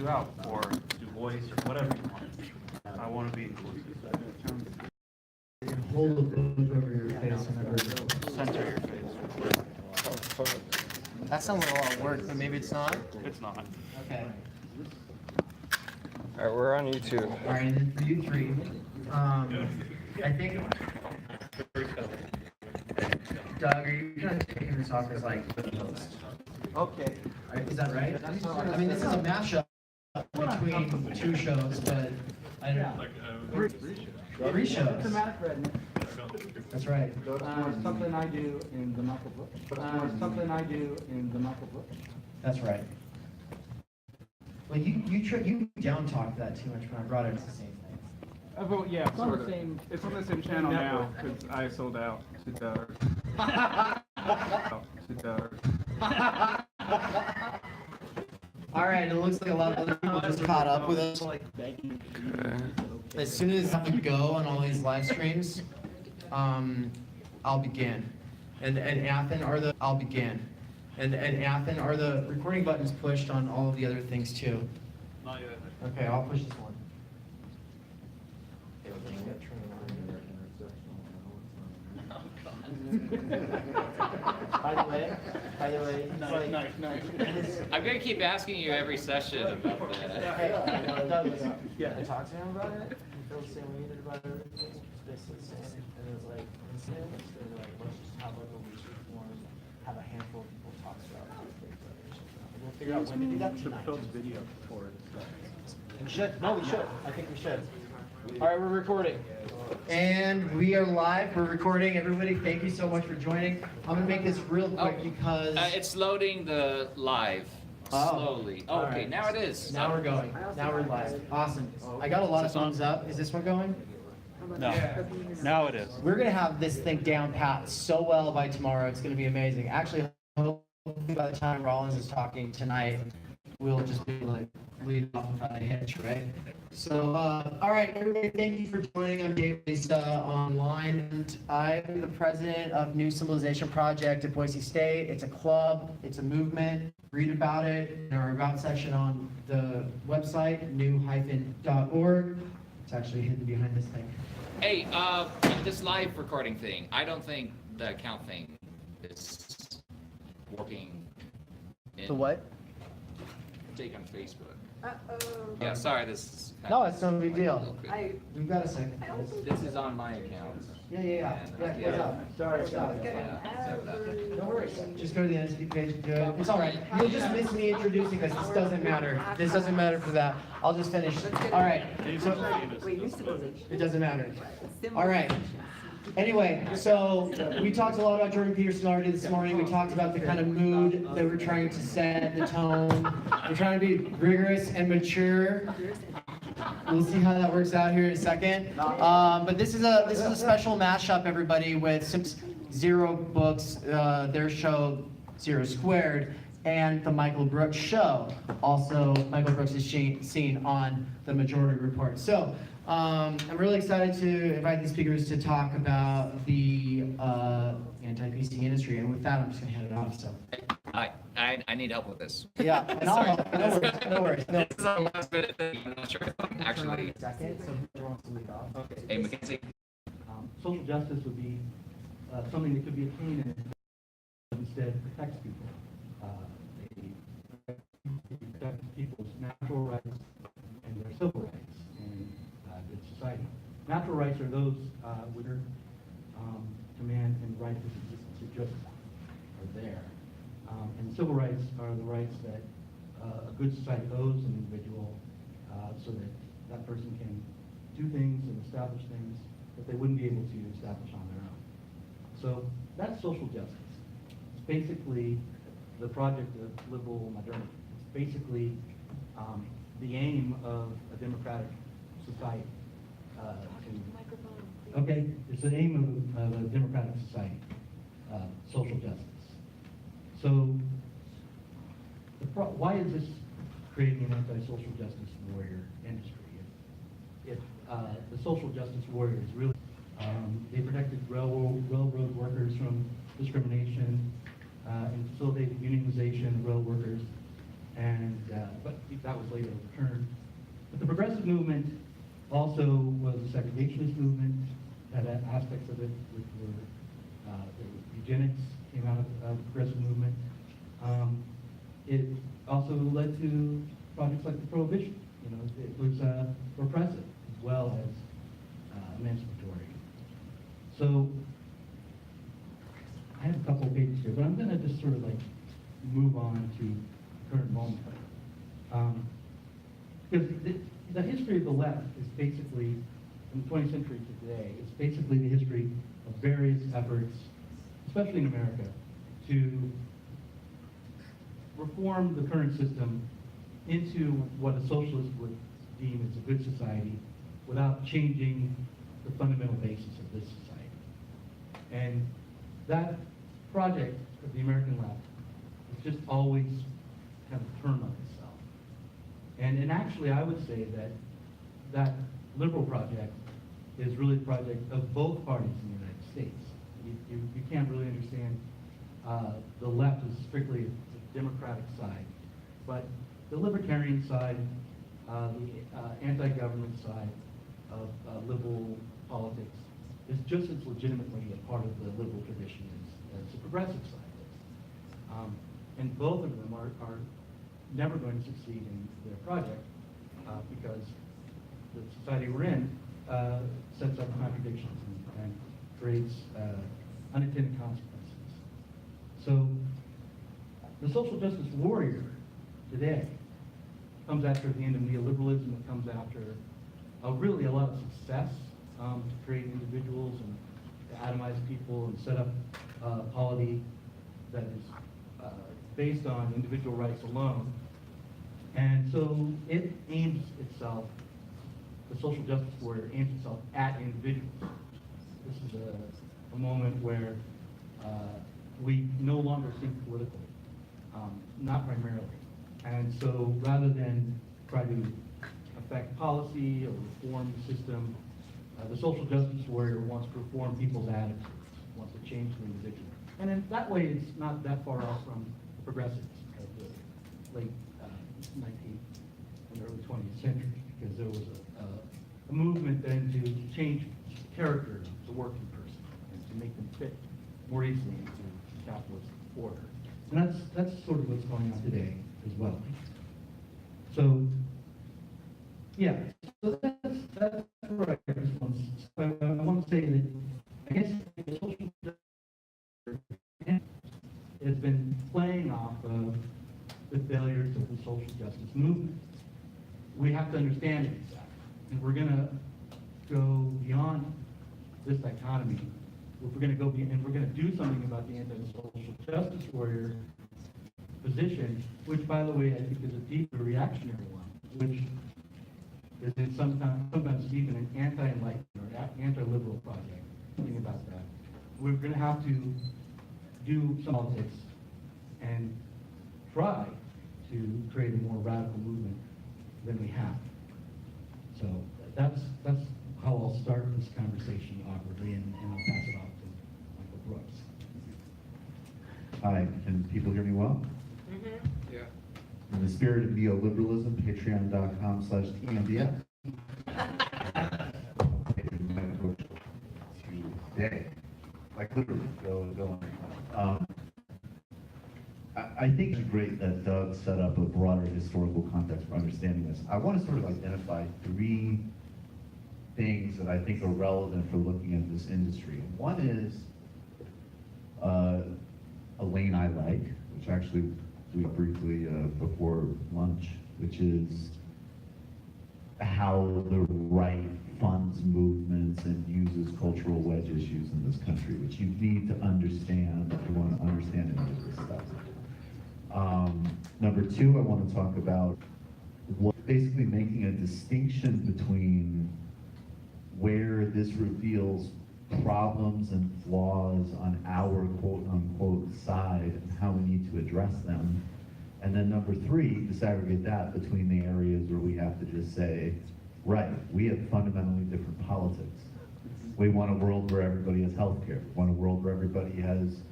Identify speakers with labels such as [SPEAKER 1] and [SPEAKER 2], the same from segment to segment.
[SPEAKER 1] you out, or Du Bois, or whatever you want. I want to be inclusive.
[SPEAKER 2] Hold the book over your face whenever.
[SPEAKER 1] Center your face.
[SPEAKER 2] That sounds like a lot of work, but maybe it's not.
[SPEAKER 1] It's not.
[SPEAKER 2] Okay.
[SPEAKER 3] All right, we're on YouTube.
[SPEAKER 2] All right, and then for you three, I think. Doug, are you kind of taking this off as like the host?
[SPEAKER 4] Okay.
[SPEAKER 2] Is that right? I mean, this is a mashup between two shows, but I don't know. Three shows.
[SPEAKER 4] Thematic redness.
[SPEAKER 2] That's right.
[SPEAKER 4] Something I do in the knuckle book. Something I do in the knuckle book.
[SPEAKER 2] That's right. Well, you down talked that too much when I brought it. It's the same thing.
[SPEAKER 5] Well, yeah,
[SPEAKER 4] It's on the same.
[SPEAKER 5] It's on the same channel now because I sold out to Doug.
[SPEAKER 2] All right, it looks like a lot of other people just caught up with us. As soon as I go on all these live streams, I'll begin. And Athen are the I'll begin. And Athen are the recording buttons pushed on all of the other things too.
[SPEAKER 1] Not yet.
[SPEAKER 2] Okay, I'll push this one. By the way,
[SPEAKER 6] I'm gonna keep asking you every session about that.
[SPEAKER 2] I talked to him about it. He feels the same way he did about everything. It's basically the same. And it was like, incidents, they're like, let's just have like a research forum, have a handful of people talk about it. We'll figure out when to do that tonight.
[SPEAKER 5] Video for it.
[SPEAKER 2] We should. No, we should. I think we should. All right, we're recording. And we are live. We're recording. Everybody, thank you so much for joining. I'm going to make this real quick because...
[SPEAKER 6] It's loading the live slowly.
[SPEAKER 2] All
[SPEAKER 6] Okay,
[SPEAKER 2] right.
[SPEAKER 6] now it is.
[SPEAKER 2] Now we're going. Now we're live. Awesome. I got a lot of thumbs up. Is this one going?
[SPEAKER 1] No. Now it is.
[SPEAKER 2] We're going to have this thing down pat so well by tomorrow. It's going to be amazing. Actually, hopefully by the time Rollins is talking tonight, we'll just be like lead off without a hitch, right? So, all right, everybody, thank you for joining. I'm Dave Lisa online, and I'm the president of New Civilization Project at Boise State. It's a club, it's a movement. Read about it in our About section on the website, new-org. It's actually hidden behind this thing.
[SPEAKER 6] Hey, this live recording thing, I don't think the account thing is working.
[SPEAKER 2] The what?
[SPEAKER 6] Take on Facebook.
[SPEAKER 7] Uh-oh.
[SPEAKER 6] Yeah, sorry, this is
[SPEAKER 2] No, it's no big deal.
[SPEAKER 7] I
[SPEAKER 2] We've got a second.
[SPEAKER 6] This is on my account.
[SPEAKER 2] Yeah. What's up? Sorry, stop. No worries. Just go to the NSD page and do it. It's all right. You'll just miss me introducing this. This doesn't matter. This doesn't matter for that. I'll just finish. All right. So,
[SPEAKER 7] Wait, new civilization.
[SPEAKER 2] it doesn't matter. All right. Anyway, so we talked a lot about Jordan Peterson already this morning. We talked about the kind of mood that we're trying to set, the tone. We're trying to be rigorous and mature. We'll see how that works out here in a second. But this is a special mashup, everybody, with Zero Books, their show Zero Squared, and the Michael Brooks Show. Also, Michael Brooks is seen on the Majority Report. So. I'm really excited to invite these speakers to talk about the anti-PC industry, and with that, I'm just going to hand it off. So.
[SPEAKER 6] I need help with this.
[SPEAKER 2] Yeah, and I'll help. No worries.
[SPEAKER 6] This is our last minute thing. I'm not sure if I'm actually.
[SPEAKER 2] Second, so who wants to lead off? Okay.
[SPEAKER 6] Hey, Mackenzie.
[SPEAKER 8] Social justice would be something that could be attained and instead protects people. It protects people's natural rights and their civil rights in good society. Natural rights are those which are command and right of existence. It just are there. And civil rights are the rights that a good society owes an individual so that that person can do things and establish things that they wouldn't be able to establish on their own. So that's social justice. It's basically the project of liberal modernity. It's basically the aim of a democratic society. Okay, it's the aim of a democratic society, social justice. So, why is this creating an anti-social justice warrior industry? If the social justice warriors really, they protected railroad workers from discrimination and facilitated unionization of rail workers. and but that was later overturned. But the progressive movement also was a segregationist movement, had aspects of it which were eugenics came out of the progressive movement. It also led to projects like the Prohibition. You know, it was repressive as well as emancipatory. So I have a couple of pages here, but I'm going to just sort of like move on to the current moment. Because the history of the left is basically, from the 20th century to today, it's basically the history of various efforts, especially in America, to reform the current system into what a socialist would deem as a good society without changing the fundamental basis of this society. And that project of the American left has just always kind of turned on itself. And actually, I would say that that liberal project is really the project of both parties in the United States. You can't really understand the left as strictly the Democratic side, but the libertarian side, the anti-government side of liberal politics is just as legitimately a part of the liberal tradition as the progressive side is. And both of them are never going to succeed in their project because the society we're in sets up contradictions and creates unintended consequences. So the social justice warrior today comes after the end of neoliberalism. It comes after really a lot of success to create individuals and to atomize people and set up a polity that is based on individual rights alone. And so it aims itself, the social justice warrior aims itself at individuals. This is a moment where we no longer think politically, not primarily. And so rather than try to affect policy or reform the system, the social justice warrior wants to reform people's attitudes, wants to change the individual. And in that way, it's not that far off from the progressives of the late 19th and early 20th century, because there was a movement then to change the character of the working person and to make them fit more easily into capitalist order. And that's sort of what's going on today as well. So, yeah, so that's where I respond. So I want to say that I guess the social justice has been playing off of the failures of the social justice movement. We have to understand it, and we're going to go beyond this dichotomy. If we're going to go and we're going to do something about the anti-social justice warrior position, which, by the way, I think is a deeply reactionary one, which is sometimes even an anti-enlightenment or anti-liberal project. Think about that. We're going to have to do some politics and try to create a more radical movement than we have. So that's how I'll start this conversation awkwardly, and I'll pass it off to Michael Brooks.
[SPEAKER 3] Hi, can people hear me well?
[SPEAKER 6] Yeah.
[SPEAKER 3] In the spirit of neoliberalism, patreon.com/TMDS. Today, like literally, go on. I think it's great that Doug set up a broader historical context for understanding this. I want to sort of identify three things that I think are relevant for looking at this industry. One is a lane I like, which actually we briefly before lunch, which is how the right funds movements and uses cultural wedge issues in this country, which you need to understand if you want to understand any of this stuff. Number two, I want to talk about basically making a distinction between where this reveals problems and flaws on our quote-unquote side and how we need to address them. And then number three, disaggregate that between the areas where we have to just say, right, we have fundamentally different politics. We want a world where everybody has health care. We want a world where everybody has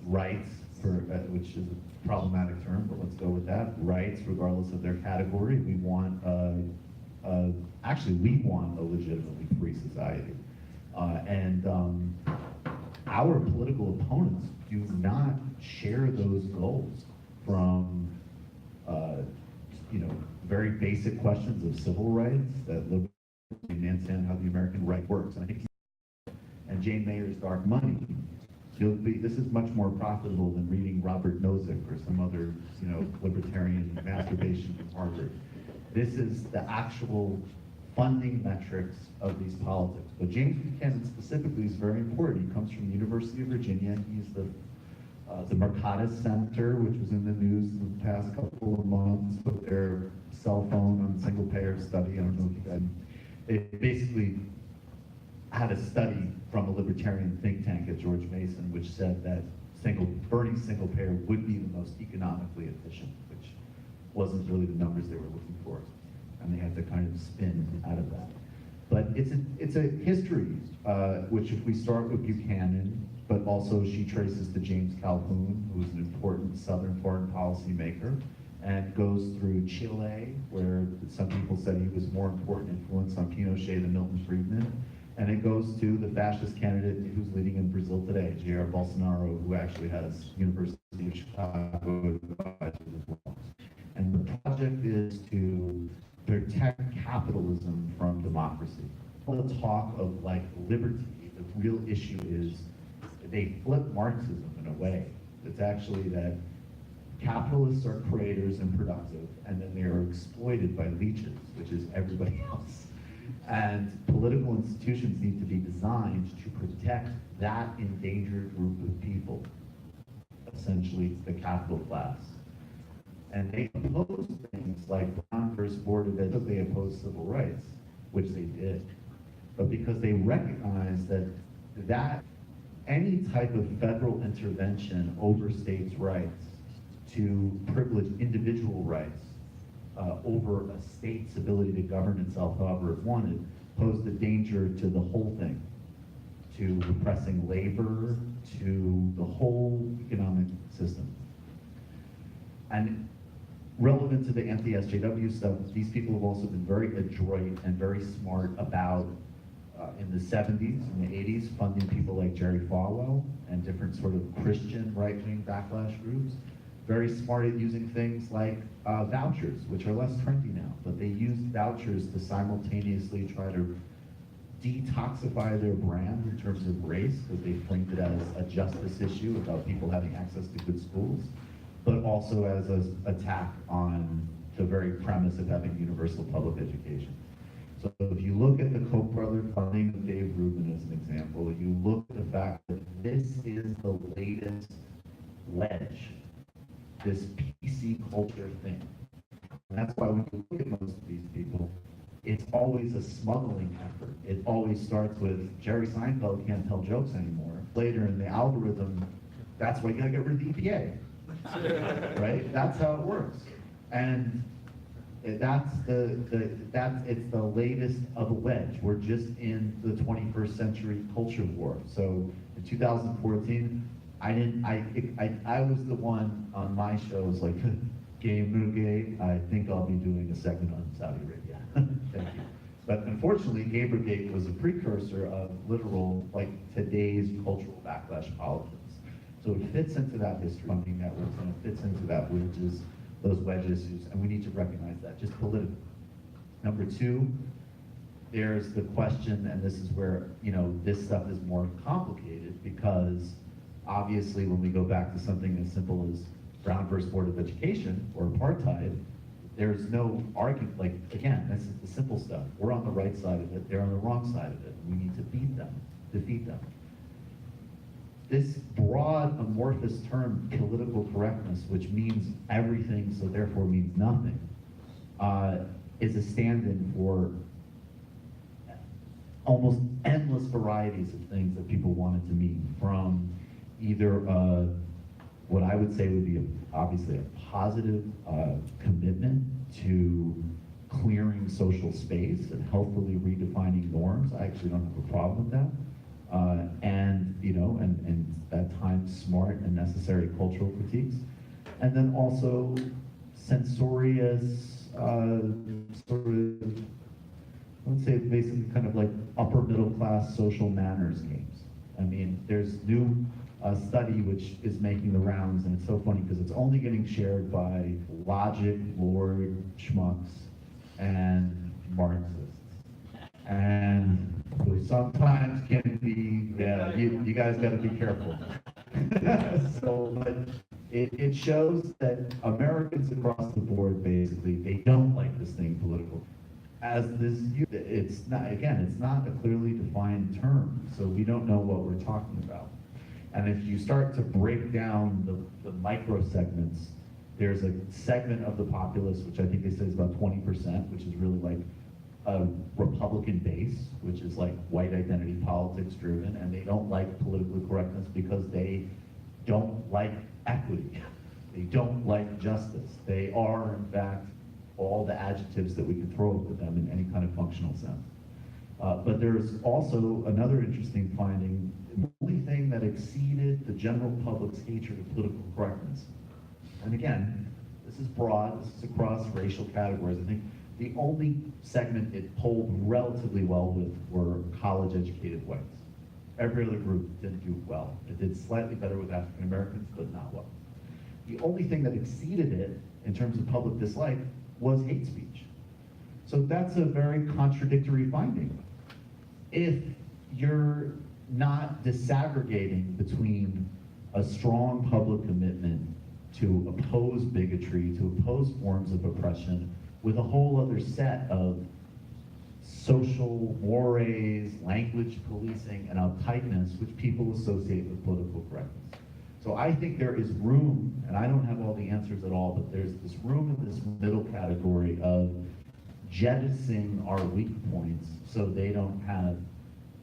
[SPEAKER 3] rights which is a problematic term, but let's go with that, rights regardless of their category. We want, actually we want a legitimately free society. Our political opponents do not share those goals, from very basic questions of civil rights that liberals understand how the American right works. And I think, and Jane Mayer's Dark Money, this is much more profitable than reading Robert Nozick or some other libertarian masturbation from Harvard. This is the actual funding metrics of these politics. But James Buchanan specifically is very important. He comes from the University of Virginia. He's the Mercatus Center, which was in the news in the past couple of months with their cell phone on single payer study. I don't know if you guys, it basically had a study from a libertarian think tank at George Mason, which said that burning single payer would be the most economically efficient, which wasn't really the numbers they were looking for. And they had to kind of spin out of that. But it's a history, which if we start with Buchanan, but also she traces to James Calhoun, who was an important Southern foreign policy maker, and goes through Chile, where some people said he was more important influence on Pinochet than Milton Friedman. And it goes to the fascist candidate who's leading in Brazil today, Jair Bolsonaro, who actually has University of Chicago advisors as well. And the project is to protect capitalism from democracy. All the talk of like liberty, the real issue is they flip Marxism in a way. It's actually that capitalists are creators and productive, and then they are exploited by leeches, which is everybody else. And political institutions need to be designed to protect that endangered group of people, essentially the capital class. And they oppose things like Brown versus Board of Education. They oppose civil rights, which they did. But because they recognize that any type of federal intervention over states' rights to privilege individual rights over a state's ability to govern itself however it wanted posed a danger to the whole thing, to repressing labor, to the whole economic system. And relevant to the anti-SJW stuff, these people have also been very adroit and very smart about, in the 70s and the 80s, funding people like Jerry Falwell and different sort of Christian right-wing backlash groups. Very smart at using things like vouchers, which are less trendy now, but they used vouchers to simultaneously try to detoxify their brand in terms of race, because they framed it as a justice issue about people having access to good schools, but also as an attack on the very premise of having universal public education. So if you look at the Koch brother funding of Dave Rubin as an example, you look at the fact that this is the latest wedge, this PC culture thing. And that's why when you look at most of these people, it's always a smuggling effort. It always starts with Jerry Seinfeld can't tell jokes anymore. Later in the algorithm, that's why you gotta get rid of the EPA. Right? That's how it works. And it's the latest of a wedge. We're just in the 21st century culture war. So in 2014, I was the one on my shows like, Gamergate, I think I'll be doing a segment on Saudi Arabia. Thank you. But unfortunately, Gamergate was a precursor of literal, like today's cultural backlash politics. So it fits into that history funding networks, and it fits into that, which is those wedge issues, and we need to recognize that, just politically. Number two, there's the question, and this is where, this stuff is more complicated, because obviously when we go back to something as simple as Brown versus Board of Education or apartheid, there's no argument, like, again, this is the simple stuff. We're on the right side of it, they're on the wrong side of it. We need to defeat them. This broad amorphous term, political correctness, which means everything, so therefore means nothing, is a stand-in for almost endless varieties of things that people wanted to mean, from either what I would say would be obviously a positive commitment to clearing social space and healthfully redefining norms. I actually don't have a problem with that. and, and at times smart and necessary cultural critiques. And then also censorious, sort of, I would say basically kind of like upper middle class social manners games. I mean, there's new study which is making the rounds, and it's so funny because it's only getting shared by logic, lord, schmucks, and Marxists. And who sometimes can be, yeah, you guys gotta be careful. So, but it shows that Americans across the board, basically, they don't like this thing political. As this, it's not, again, it's not a clearly defined term, so we don't know what we're talking about. And if you start to break down the micro segments, there's a segment of the populace, which I think they say is about 20%, which is really like a Republican base, which is like white identity politics driven, and they don't like political correctness because they don't like equity. They don't like justice. They are, in fact, all the adjectives that we can throw at them in any kind of functional sense. But there's also another interesting finding. The only thing that exceeded the general public's hatred of political correctness, and again, this is broad, this is across racial categories. I think the only segment it polled relatively well with were college-educated whites. Every other group didn't do well. It did slightly better with African Americans, but not well. The only thing that exceeded it in terms of public dislike was hate speech. So that's a very contradictory finding. If you're not disaggregating between a strong public commitment to oppose bigotry, to oppose forms of oppression, with a whole other set of social mores, language policing, and uptightness, which people associate with political correctness. So I think there is room, and I don't have all the answers at all, but there's this room in this middle category of jettisoning our weak points so they don't have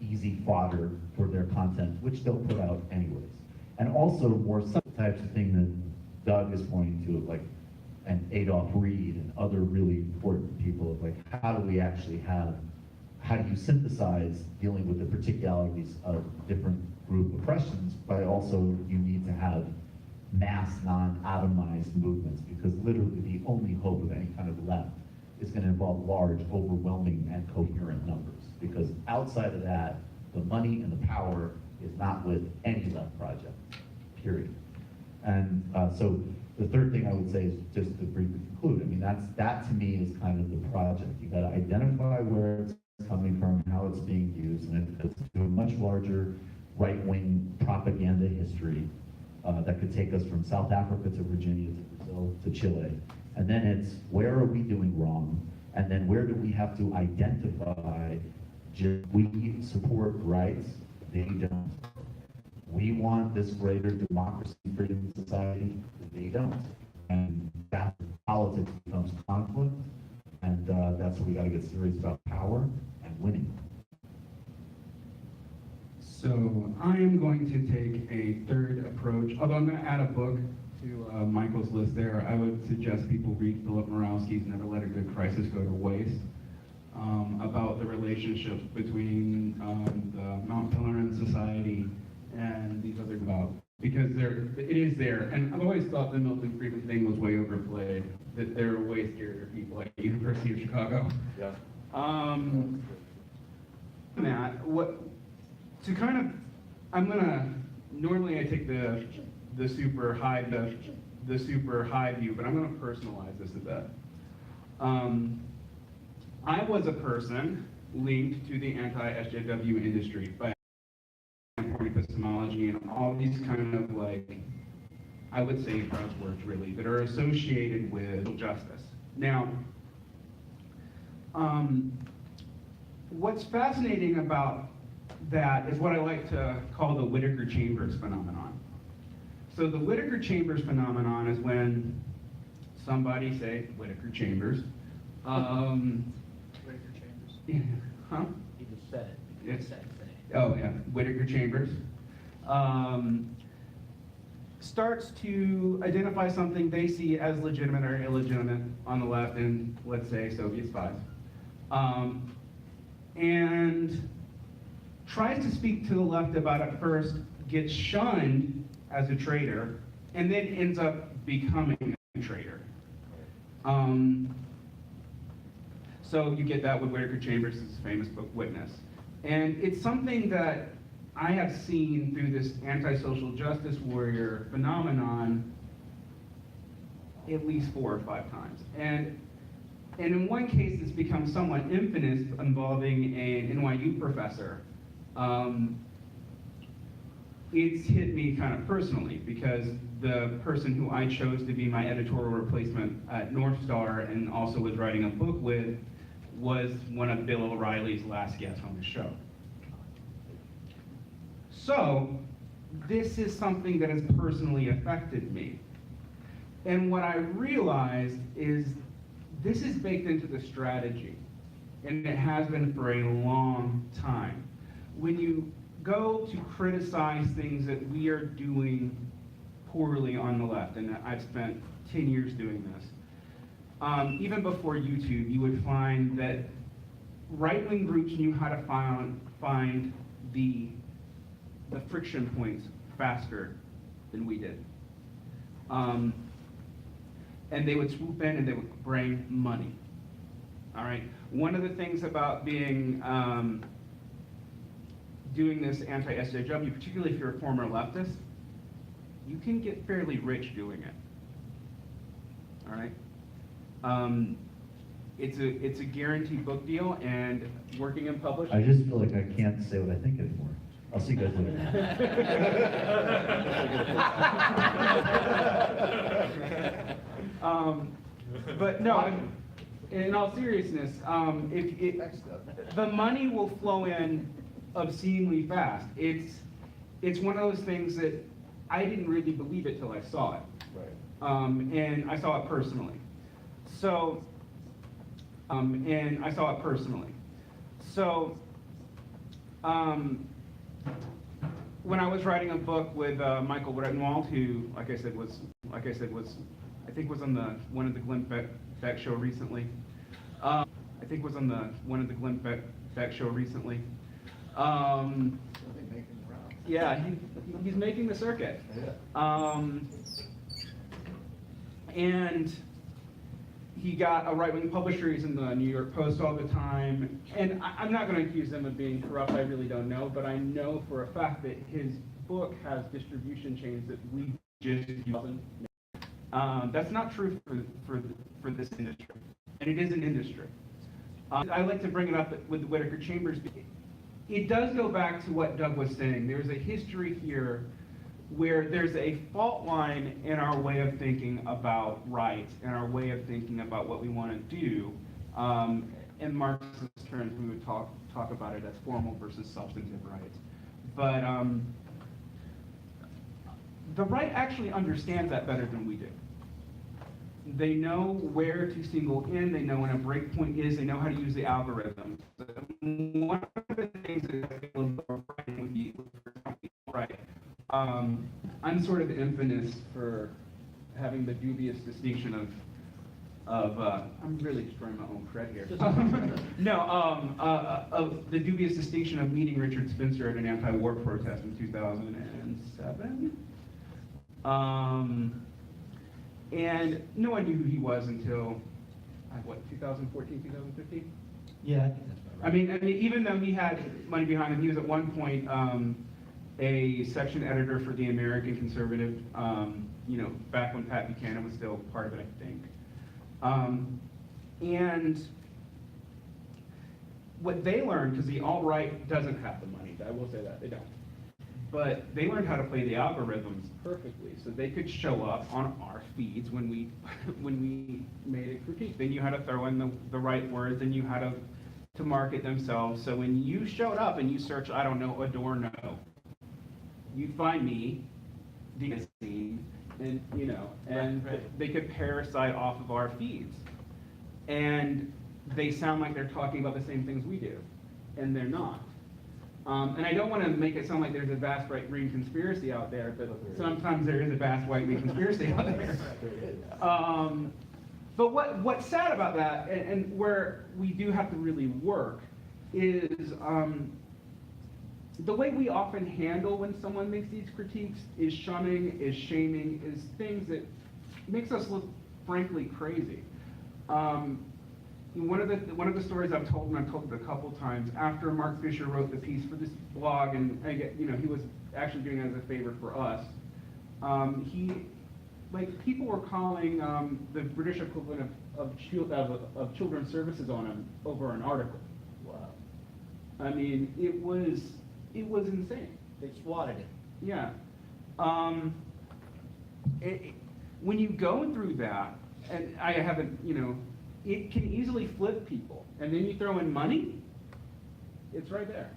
[SPEAKER 3] easy fodder for their content, which they'll put out anyways. And also more subtle types of thing that Doug is pointing to, like, and Adolph Reed and other really important people of like, how do we actually have, how do you synthesize dealing with the particularities of different group oppressions, but also you need to have mass non-atomized movements, because literally the only hope of any kind of left is going to involve large, overwhelming, and coherent numbers, because outside of that, the money and the power is not with any left project, period. And so the third thing I would say is just to briefly conclude, I mean, that to me is kind of the project. You got to identify where it's coming from, how it's being used, and it's to a much larger right-wing propaganda history that could take us from South Africa to Virginia to Brazil to Chile. And then it's where are we doing wrong? And then where do we have to identify we support rights, they don't. We want this greater democracy, freedom society, they don't. And that politics becomes conflict, and that's what we gotta get serious about, power and winning.
[SPEAKER 7] So I am going to take a third approach, although I'm gonna add a book to Michael's list there. I would suggest people read Philip Morowski's Never Let a Good Crisis Go to Waste, about the relationships between the Mount Pelerin Society and these other about, because it is there. And I've always thought the Milton Friedman thing was way overplayed, that there are way scarier people at the University of Chicago.
[SPEAKER 3] Yeah.
[SPEAKER 7] Matt, normally I take the super high view, but I'm gonna personalize this a bit. I was a person linked to the anti-SJW industry by epistemology and all these kind of, like, I would say buzzwords really, that are associated with justice. Now, what's fascinating about that is what I like to call the Whittaker-Chambers phenomenon. So the Whittaker-Chambers phenomenon is when somebody, say Whittaker-Chambers,
[SPEAKER 1] Whittaker-Chambers.
[SPEAKER 7] huh?
[SPEAKER 1] He just said it.
[SPEAKER 7] Yes.
[SPEAKER 1] He said it.
[SPEAKER 7] Oh yeah, Whittaker-Chambers, starts to identify something they see as legitimate or illegitimate on the left in, let's say, Soviet spies, and tries to speak to the left about it first, gets shunned as a traitor, and then ends up becoming a traitor. So you get that with Whittaker Chambers' famous book, Witness. And it's something that I have seen through this anti-social justice warrior phenomenon at least 4 or 5 times. And in one case, it's become somewhat infamous involving an NYU professor. It's hit me kind of personally because the person who I chose to be my editorial replacement at North Star and also was writing a book with was one of Bill O'Reilly's last guests on the show. So this is something that has personally affected me. And what I realized is this is baked into the strategy, and it has been for a long time. When you go to criticize things that we are doing poorly on the left, and I've spent 10 years doing this, even before YouTube, you would find that right-wing groups knew how to find the friction points faster than we did. And they would swoop in and they would bring money. All right. One of the things about being doing this anti-SJW, particularly if you're a former leftist, you can get fairly rich doing it. All right. It's a guaranteed book deal, and working in publishing.
[SPEAKER 3] I just feel like I can't say what I think anymore. I'll see you guys later.
[SPEAKER 7] But no, in all seriousness, the money will flow in obscenely fast. It's one of those things that I didn't really believe it till I saw it. Right. And I saw it personally. So, when I was writing a book with Michael Rettenwald, who, like I said, was I think was on one of the Glenn Beck show recently. Yeah, he's making the circuit. And he got a right-wing publisher. He's in the New York Post all the time. And I'm not going to accuse them of being corrupt. I really don't know. But I know for a fact that his book has distribution chains that we just use. That's not true for this industry. And it is an industry. I like to bring it up with the Whittaker Chambers. It does go back to what Doug was saying. There's a history here where there's a fault line in our way of thinking about rights and our way of thinking about what we want to do. In Marxist terms, we would talk about it as formal versus substantive rights. But the right actually understands that better than we do. They know where to single in, they know when a breakpoint is, they know how to use the algorithms. One of the things that would be right. I'm sort of infamous for having the dubious distinction of I'm really destroying my own cred here. Of the dubious distinction of meeting Richard Spencer at an anti-war protest in 2007. And no one knew who he was until, 2014, 2015?
[SPEAKER 2] Yeah, I think that's about right.
[SPEAKER 7] I mean, even though he had money behind him, he was at one point a section editor for the American Conservative, back when Pat Buchanan was still part of it, I think. And what they learned, because the alt-right doesn't have the money, I will say that, they don't. But they learned how to play the algorithms perfectly, so they could show up on our feeds when we made a critique. They knew how to throw in the right words, they knew how to market themselves. So when you showed up and you search, I don't know, Adorno, you'd find me, scene, and they could parasite off of our feeds. And they sound like they're talking about the same things we do, and they're not. And I don't want to make it sound like there's a vast right-wing conspiracy out there, but sometimes there is a vast right-wing conspiracy out there. But what's sad about that, and where we do have to really work, is
[SPEAKER 5] the way we often handle when someone makes these critiques is shunning, is shaming, is things that makes us look frankly crazy. One of the stories I've told, and I've told it a couple times, after Mark Fisher wrote the piece for this blog, and I get, he was actually doing it as a favor for us. People were calling the British equivalent of children's services on him over an article.
[SPEAKER 2] Wow.
[SPEAKER 5] I mean, it was insane.
[SPEAKER 2] They swatted it.
[SPEAKER 5] Yeah. When you go through that, and I haven't, it can easily flip people. And then you throw in money, it's right there.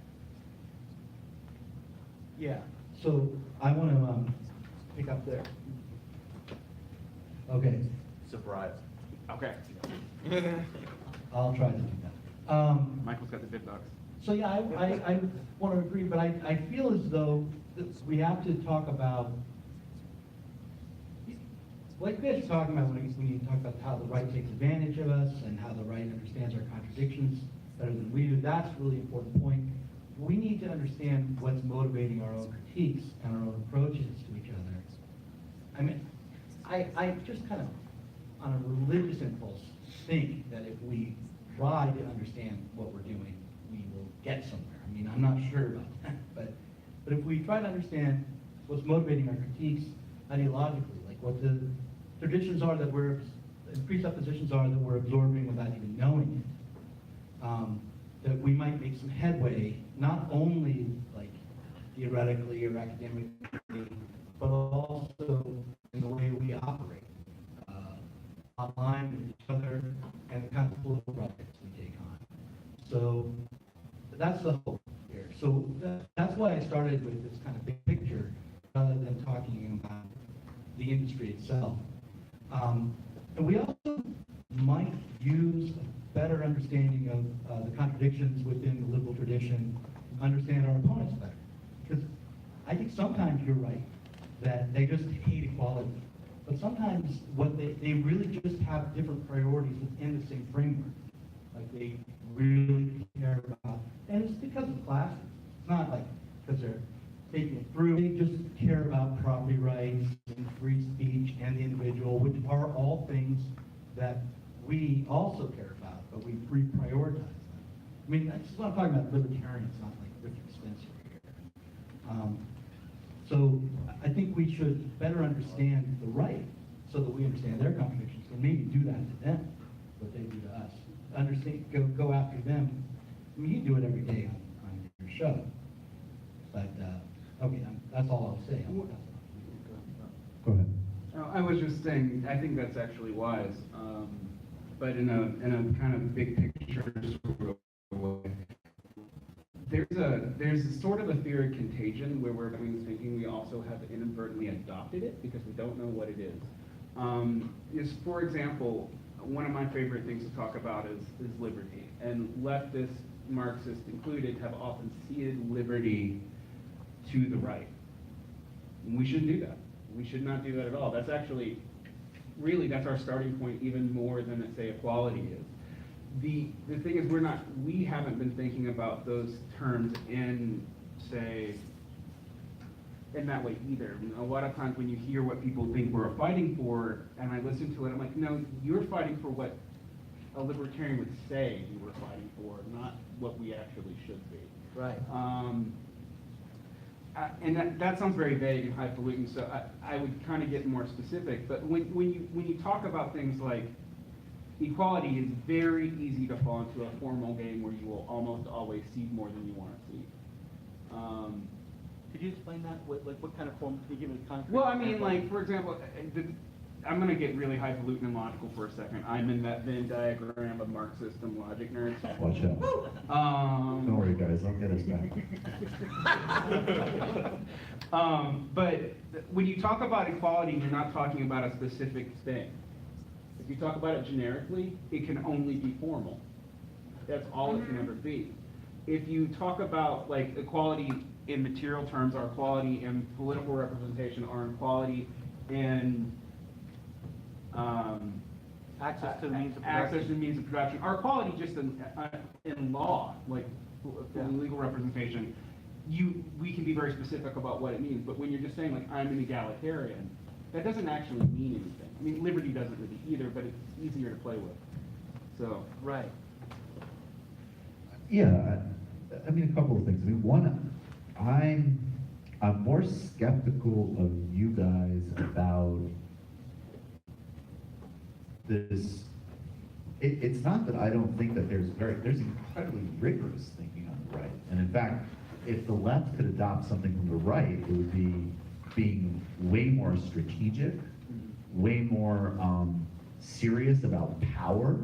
[SPEAKER 8] Yeah, so I want to pick up there. Okay,
[SPEAKER 1] Surprise.
[SPEAKER 5] Okay.
[SPEAKER 8] I'll try to do that.
[SPEAKER 5] Michael's got the big bucks.
[SPEAKER 8] So yeah, I want to agree, but I feel as though that we have to talk about, like you guys are talking about when you talk about how the right takes advantage of us and how the right understands our contradictions better than we do. That's a really important point. We need to understand what's motivating our own critiques and our own approaches to each other. I mean, I just kind of, on a religious impulse, think that if we try to understand what we're doing, we will get somewhere. I mean, I'm not sure about that, but if we try to understand what's motivating our critiques ideologically, like what the traditions are that the presuppositions are that we're absorbing without even knowing it, that we might make some headway, not only like theoretically or academically, but also in the way we operate online with each other and the kind of political projects we take on. So that's the hope here. So that's why I started with this kind of big picture rather than talking about the industry itself. And we also might use a better understanding of the contradictions within the liberal tradition, understand our opponents better. Because I think sometimes you're right, that they just hate equality. But sometimes what they really just have different priorities within the same framework. Like they really care about, and it's because of classes. It's not like because they're taking it through. They just care about property rights and free speech and the individual, which are all things that we also care about, but we reprioritize them. I mean, that's what I'm talking about libertarians, not like Richard Spencer here. So I think we should better understand the right so that we understand their contradictions and maybe do that to them, what they do to us. Understand, go after them. I mean, you do it every day on your show. But, okay, that's all I'll say.
[SPEAKER 3] Go ahead.
[SPEAKER 5] I was just saying, I think that's actually wise, but in a kind of big picture sort of way. There's a sort of a theory of contagion where we're doing thinking we also have inadvertently adopted it because we don't know what it is. For example, one of my favorite things to talk about is liberty, and leftists, Marxists included, have often ceded liberty to the right. And we shouldn't do that. We should not do that at all. That's actually, really, that's our starting point even more than, say, equality is. The thing is, we haven't been thinking about those terms in, say, in that way either. A lot of times when you hear what people think we're fighting for, and I listen to it, I'm like, no, you're fighting for what a libertarian would say you were fighting for, not what we actually should be.
[SPEAKER 2] Right.
[SPEAKER 5] And that sounds very vague and highfalutin, so I would kind of get more specific. But when you talk about things like equality, is very easy to fall into a formal game where you will almost always cede more than you want to cede.
[SPEAKER 8] Could you explain that? What kind of form? Can you give me a concrete?
[SPEAKER 5] Well, I mean, like, for example, I'm going to get really highfalutin and logical for a second. I'm in that Venn diagram of Marxist and logic nerds.
[SPEAKER 3] Watch out. Don't worry, guys. I'll get us back.
[SPEAKER 5] But when you talk about equality, you're not talking about a specific thing. If you talk about it generically, it can only be formal. That's all it can ever be. If you talk about like equality in material terms, or equality in political representation, or equality in
[SPEAKER 8] Access to the means of production.
[SPEAKER 5] access to means of production, or equality just in law, like in legal representation, we can be very specific about what it means, but when you're just saying like, I'm an egalitarian, that doesn't actually mean anything. I mean, liberty doesn't really either, but it's easier to play with. So.
[SPEAKER 2] Right.
[SPEAKER 3] Yeah, I mean, a couple of things. I mean, one, I'm more skeptical of you guys about this. It's not that I don't think that there's incredibly rigorous thinking on the right. And in fact, if the left could adopt something from the right, it would be being way more strategic, way more serious about power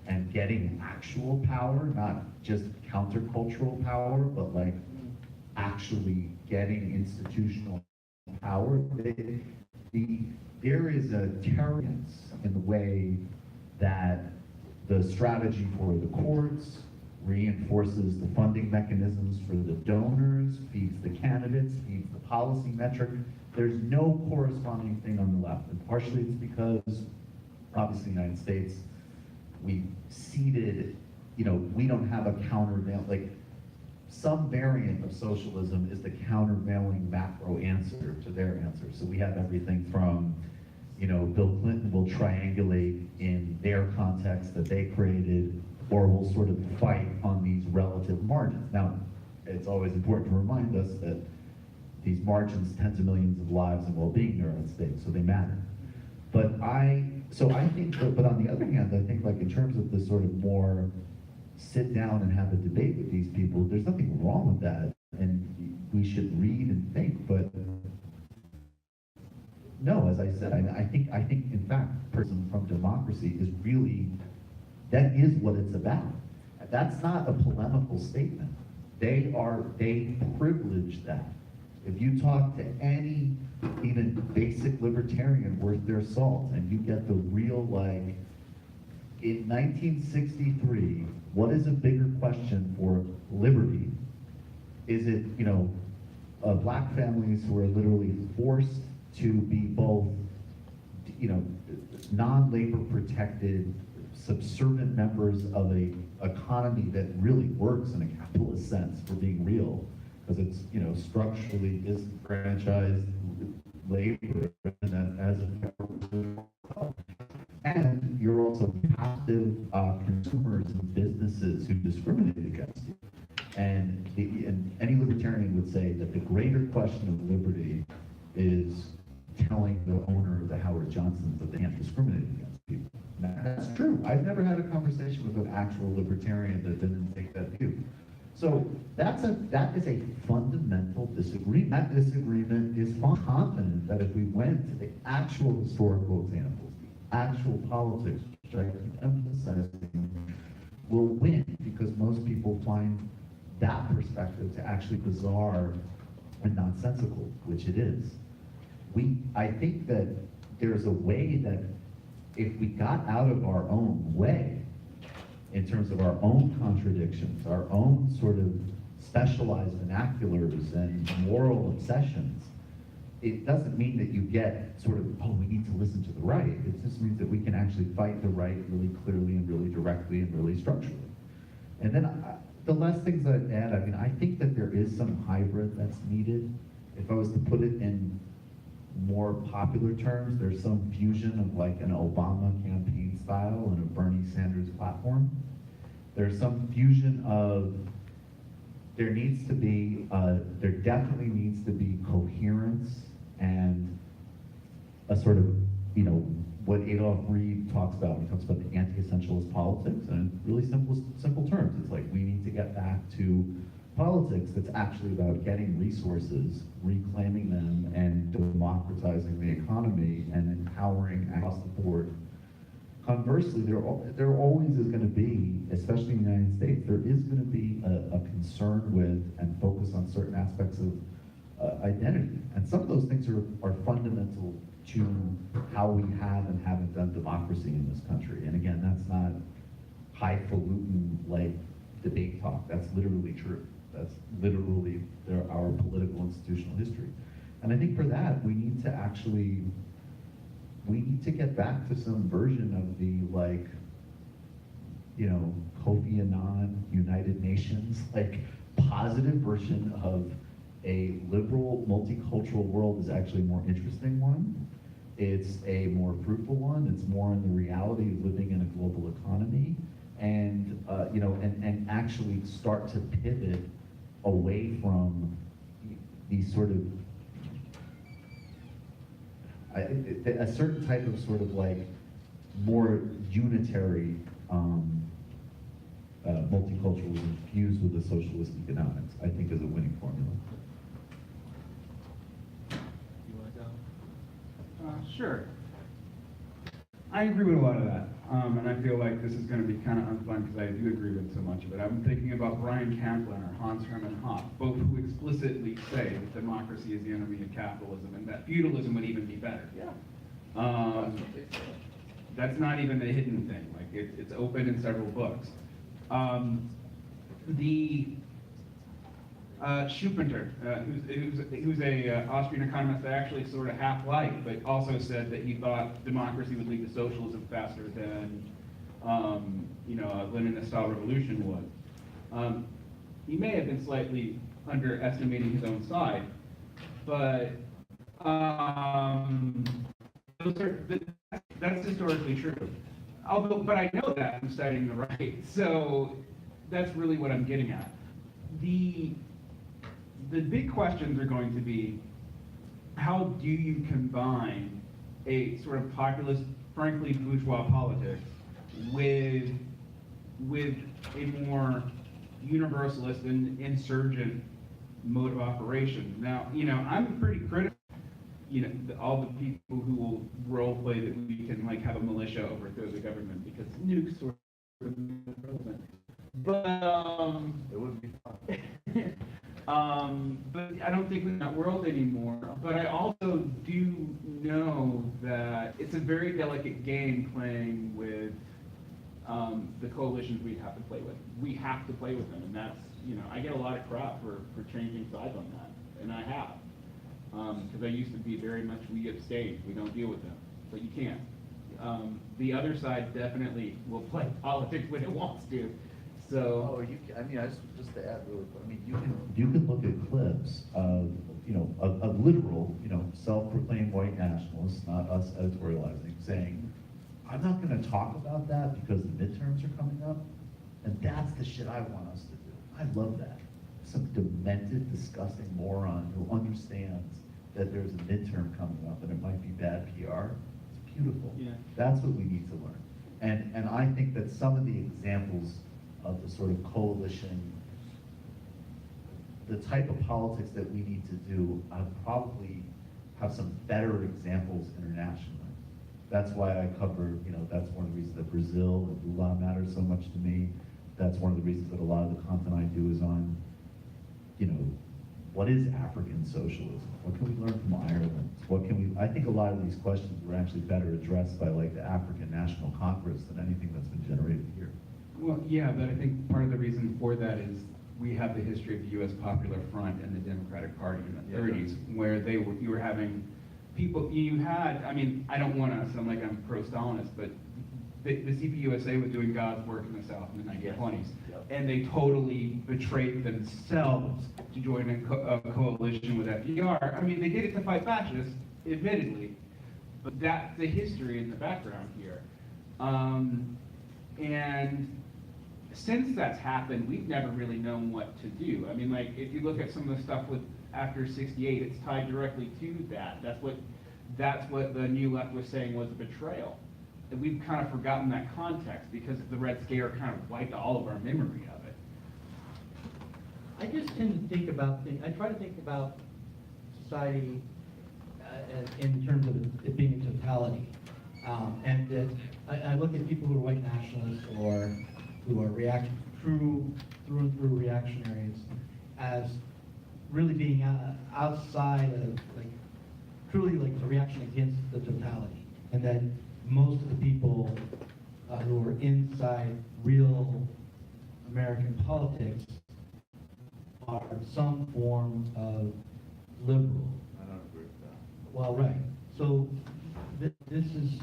[SPEAKER 3] and getting actual power, not just countercultural power, but like actually getting institutional power. There is a terrorance in the way that the strategy for the courts reinforces the funding mechanisms for the donors, feeds the candidates, feeds the policy metric. There's no corresponding thing on the left. And partially it's because, obviously, in the United States, we ceded, we don't have a countervail, like some variant of socialism is the countervailing macro answer to their answer. So we have everything from, Bill Clinton will triangulate in their context that they created, or will sort of fight on these relative margins. Now, it's always important to remind us that these margins, tens of millions of lives and well-being are at stake, so they matter. But I think, but on the other hand, I think like in terms of the sort of more sit down and have a debate with these people, there's nothing wrong with that, and we should read and think, but no, as I said, I think in fact, person from democracy is really, that is what it's about. That's not a polemical statement. They privilege that. If you talk to any even basic libertarian worth their salt, and you get the real, like, in 1963, what is a bigger question for liberty? Is it, black families who are literally forced to be both, non-labor protected, subservient members of a economy that really works in a capitalist sense, for being real, because it's, structurally disenfranchised labor as a, and you're also passive consumers and businesses who discriminate against you. And any libertarian would say that the greater question of liberty is telling the owner of the Howard Johnsons that they can't discriminate against people. Now, that's true. I've never had a conversation with an actual libertarian that didn't take that view. So that is a fundamental disagreement. That disagreement is confident that if we went to the actual historical examples, the actual politics, which I keep emphasizing, will win, because most people find that perspective to actually bizarre and nonsensical, which it is. I think that there's a way that if we got out of our own way, in terms of our own contradictions, our own sort of specialized vernaculars and moral obsessions, it doesn't mean that you get sort of, oh, we need to listen to the right. It just means that we can actually fight the right really clearly and really directly and really structurally. And then the last things I'd add, I think that there is some hybrid that's needed. If I was to put it in more popular terms, there's some fusion of like an Obama campaign style and a Bernie Sanders platform. There's some fusion of, there definitely needs to be coherence and a sort of, what Adolf Reed talks about when he talks about the anti-essentialist politics, and in really simple terms. It's like, we need to get back to politics that's actually about getting resources, reclaiming them, and democratizing the economy and empowering across the board. Conversely, there always is going to be, especially in the United States, there is going to be a concern with and focus on certain aspects of identity. And some of those things are fundamental to how we have and haven't done democracy in this country. And again, that's not highfalutin like debate talk. That's literally true. That's literally our political institutional history. And I think for that, we need to get back to some version of the, like, Kofi Annan, United Nations, like positive version of a liberal, multicultural world is actually a more interesting one. It's a more fruitful one. It's more in the reality of living in a global economy, and and actually start to pivot away from these sort of a certain type of sort of like more unitary multiculturalism fused with the socialist economics, I think, is a winning formula.
[SPEAKER 8] You want to go?
[SPEAKER 5] Sure. I agree with a lot of that, and I feel like this is going to be kind of unfun because I do agree with so much of it. I'm thinking about Brian Camplin or Hans Hermann Hoppe, both who explicitly say that democracy is the enemy of capitalism and that feudalism would even be better. Yeah. That's not even a hidden thing. Like it's open in several books. Schumpeter, who's a Austrian economist that I actually sort of half-liked, but also said that he thought democracy would lead to socialism faster than, a Leninist-style revolution would. He may have been slightly underestimating his own side, but that's historically true. But I know that I'm studying the right, so that's really what I'm getting at. The big questions are going to be, how do you combine a sort of populist, frankly bourgeois politics with a more universalist and insurgent mode of operation? Now, I'm pretty critical. All the people who will role play that we can like have a militia overthrow the government because nukes sort of irrelevant. But
[SPEAKER 3] It would be fun.
[SPEAKER 5] but I don't think we're in that world anymore. But I also do know that it's a very delicate game playing with the coalitions we have to play with. We have to play with them, and that's I get a lot of crap for changing sides on that, and I have. Because I used to be very much, we abstain, we don't deal with them, but you can't. The other side definitely will play politics when it wants to. So,
[SPEAKER 3] just to add really quick, you can look at clips of, of literal, self-proclaimed white nationalists, not us editorializing, saying, I'm not gonna talk about that because the midterms are coming up, and that's the shit I want us to do. I love that. Some demented, disgusting moron who understands that there's a midterm coming up and it might be bad PR. It's beautiful.
[SPEAKER 5] Yeah.
[SPEAKER 3] That's what we need to learn. And I think that some of the examples of the sort of coalition, the type of politics that we need to do, probably have some better examples internationally. That's why I cover, that's one of the reasons that Brazil and Lula matters so much to me. That's one of the reasons that a lot of the content I do is on, what is African socialism? What can we learn from Ireland? I think a lot of these questions were actually better addressed by like the African National Congress than anything that's been generated here.
[SPEAKER 5] well, yeah, but I think part of the reason for that is we have the history of the U.S. Popular Front and the Democratic Party in the 30s, where you were having people, I don't want to sound like I'm pro-Stalinist, but the CPUSA was doing God's work in the South in the 1920s, and they totally betrayed themselves to join a coalition with FDR. They did it to fight fascists, admittedly, but that's the history in the background here. And since that's happened, we've never really known what to do. If you look at some of the stuff after '68, it's tied directly to that. That's what the New Left was saying was a betrayal. And we've kind of forgotten that context because the Red Scare kind of wiped all of our memory of it.
[SPEAKER 8] I just tend to think about things, I try to think about society in terms of it being a totality. And that I look at people who are white nationalists or who are through and through reactionaries as really being outside of, truly a reaction against the totality. And that most of the people who are inside real American politics are some form of liberal.
[SPEAKER 3] I don't agree with that.
[SPEAKER 8] Well, right. So this is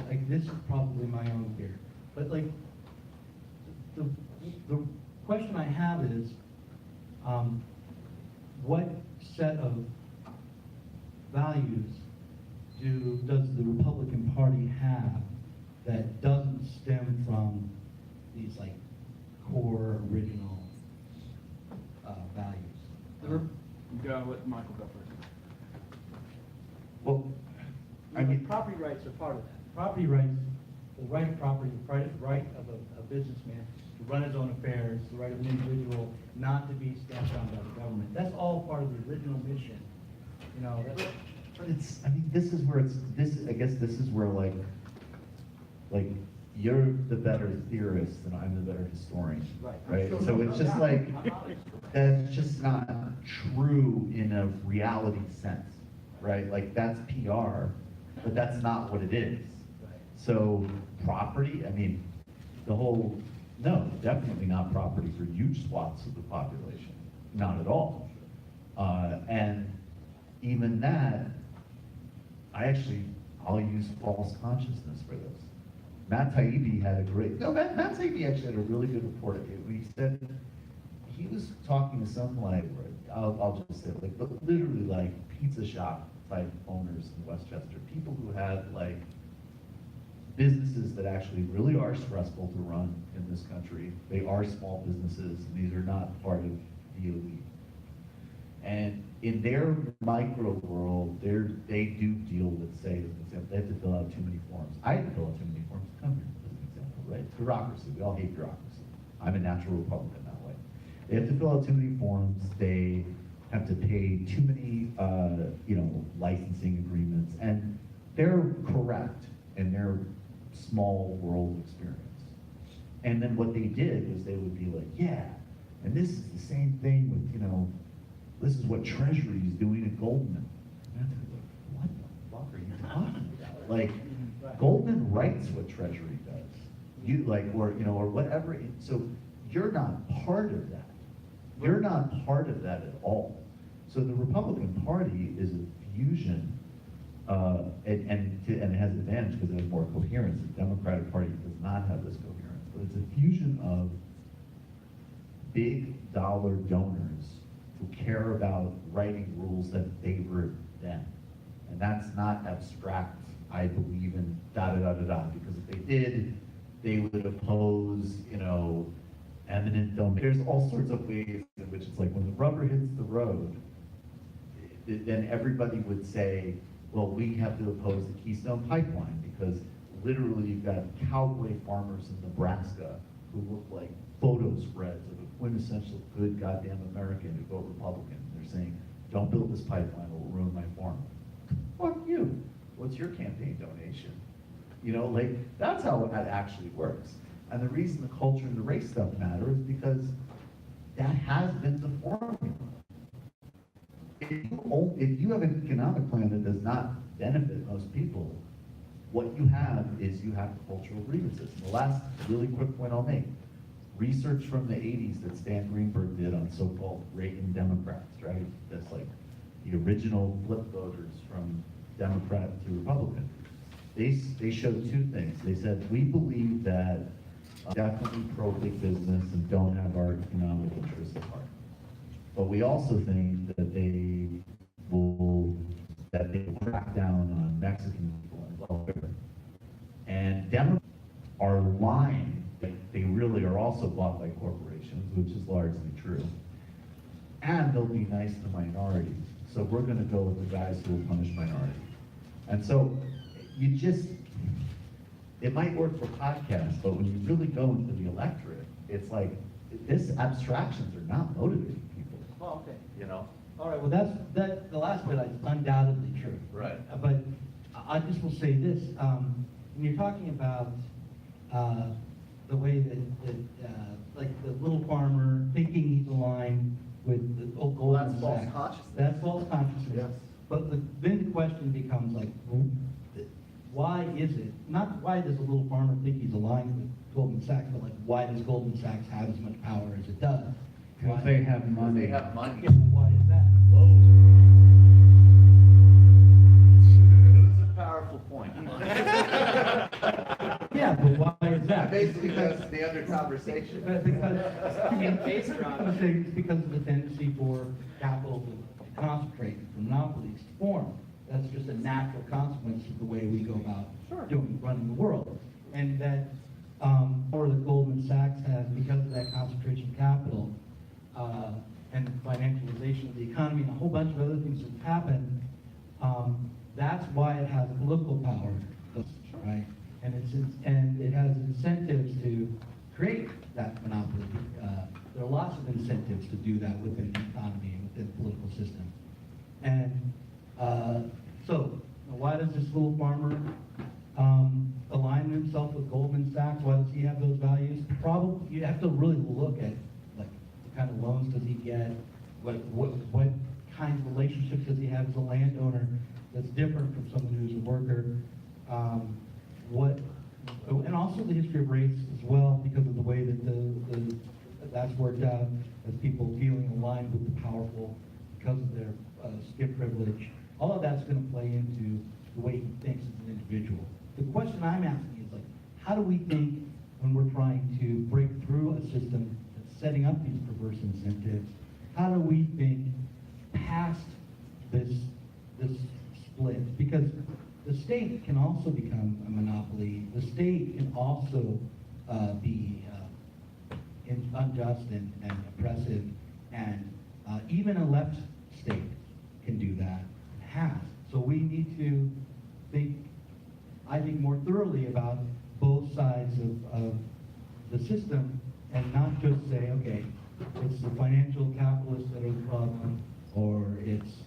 [SPEAKER 8] probably my own fear. But the question I have is, what set of values does the Republican Party have that doesn't stem from these like core original values?
[SPEAKER 5] Go, let Michael go first.
[SPEAKER 3] Well, I mean,
[SPEAKER 8] property rights are part of that. Property rights, the right of property, the right of a businessman to run his own affairs, the right of an individual not to be stamped on by the government. That's all part of the original mission. You know,
[SPEAKER 3] but it's, I mean, this is where I guess this is where like you're the better theorist and I'm the better historian, right?
[SPEAKER 8] Sure,
[SPEAKER 3] So
[SPEAKER 8] no,
[SPEAKER 3] it's
[SPEAKER 8] no,
[SPEAKER 3] just
[SPEAKER 8] yeah,
[SPEAKER 3] like,
[SPEAKER 8] I'm not.
[SPEAKER 3] that's just not true in a reality sense, right? Like that's PR, but that's not what it is. So property, I mean, no, definitely not property for huge swaths of the population, not at all. And even that, I'll use false consciousness for this. Matt Taibbi had Matt Taibbi actually had a really good report. He said, he was talking to some like, I'll just say like, but literally like pizza shop type owners in Westchester, people who had like businesses that actually really are stressful to run in this country. They are small businesses, and these are not part of the elite. And in their micro world, they do deal with, say, as an example, they have to fill out too many forms. I had to fill out too many forms to come here, as an example, right? Bureaucracy, we all hate bureaucracy. I'm a natural Republican that way. They have to fill out too many forms, they have to pay too many, licensing agreements, and they're correct in their small world experience. And then what they did was they would be like, yeah, and this is the same thing with, this is what Treasury is doing at Goldman. And I'd be like, what the fuck are you talking about? Like, Goldman writes what Treasury does. You like, or whatever. So you're not part of that. You're not part of that at all. So the Republican Party is a fusion, and it has advantage because it has more coherence. The Democratic Party does not have this coherence, but it's a fusion of big dollar donors who care about writing rules that favor them. And that's not abstract, I believe in da-da-da-da-da, because if they did, they would oppose, eminent domain. There's all sorts of ways in which it's like when the rubber hits the road, then everybody would say, well, we have to oppose the Keystone Pipeline because literally you've got cowboy farmers in Nebraska who look like photo spreads of a quintessential good goddamn American who vote Republican. They're saying, don't build this pipeline, it will ruin my farm. Fuck you. What's your campaign donation? That's how that actually works. And the reason the culture and the race stuff matter is because that has been the formula. If you have an economic plan that does not benefit most people, what you have is you have cultural grievances. And the last really quick point I'll make, research from the 80s that Stan Greenberg did on so-called Reagan Democrats, right? That's like the original flip voters from Democrat to Republican. They showed two things. They said, we believe that definitely pro-big business and don't have our economic interests at heart. But we also think that they will crack down on Mexican people and welfare. And Democrats are lying. They really are also bought by corporations, which is largely true. And they'll be nice to minorities. So we're going to go with the guys who will punish minorities. And so it might work for podcasts, but when you really go into the electorate, it's like, abstractions are not motivating people.
[SPEAKER 8] Well, okay. All right, well, the last bit is undoubtedly true.
[SPEAKER 3] Right.
[SPEAKER 8] But I just will say this, when you're talking about the way that like the little farmer thinking he's aligned with the old Goldman Sachs.
[SPEAKER 3] Well, that's false consciousness.
[SPEAKER 8] That's false consciousness.
[SPEAKER 3] Yes.
[SPEAKER 8] But then the question becomes like, why is it, not why does a little farmer think he's aligned with Goldman Sachs, but like why does Goldman Sachs have as much power as it does?
[SPEAKER 7] Because they have money.
[SPEAKER 3] They have money.
[SPEAKER 8] Yeah, but why is that?
[SPEAKER 3] It was a powerful point.
[SPEAKER 8] Yeah, but why is
[SPEAKER 2] that.
[SPEAKER 9] Basically, that's the other conversation.
[SPEAKER 8] Based on because of the tendency for capital to concentrate, for monopolies to form. That's just a natural consequence of the way we go about running the world. And that, or that Goldman Sachs has, because of that concentration of capital, and the financialization of the economy and a whole bunch of other things that happen, that's why it has political power, right? And it has incentives to create that monopoly. There are lots of incentives to do that within the economy and within the political system. And so, why does this little farmer align himself with Goldman Sachs? Why does he have those values? Probably, you have to really look at like what kind of loans does he get, what kind of relationships does he have as a landowner that's different from someone who's a worker. And also the history of race as well, because of the way that that's worked out as people feeling aligned with the powerful because of their skin privilege. All of that's going to play into the way he thinks as an individual. The question I'm asking is, like, how do we think when we're trying to break through a system that's setting up these perverse incentives? How do we think past this split? Because the state can also become a monopoly. The state can also be unjust and oppressive, and even a left state can do that, has. So we need to think, I think, more thoroughly about both sides of the system, and not just say, okay, it's the financial capitalists that are the problem, or it's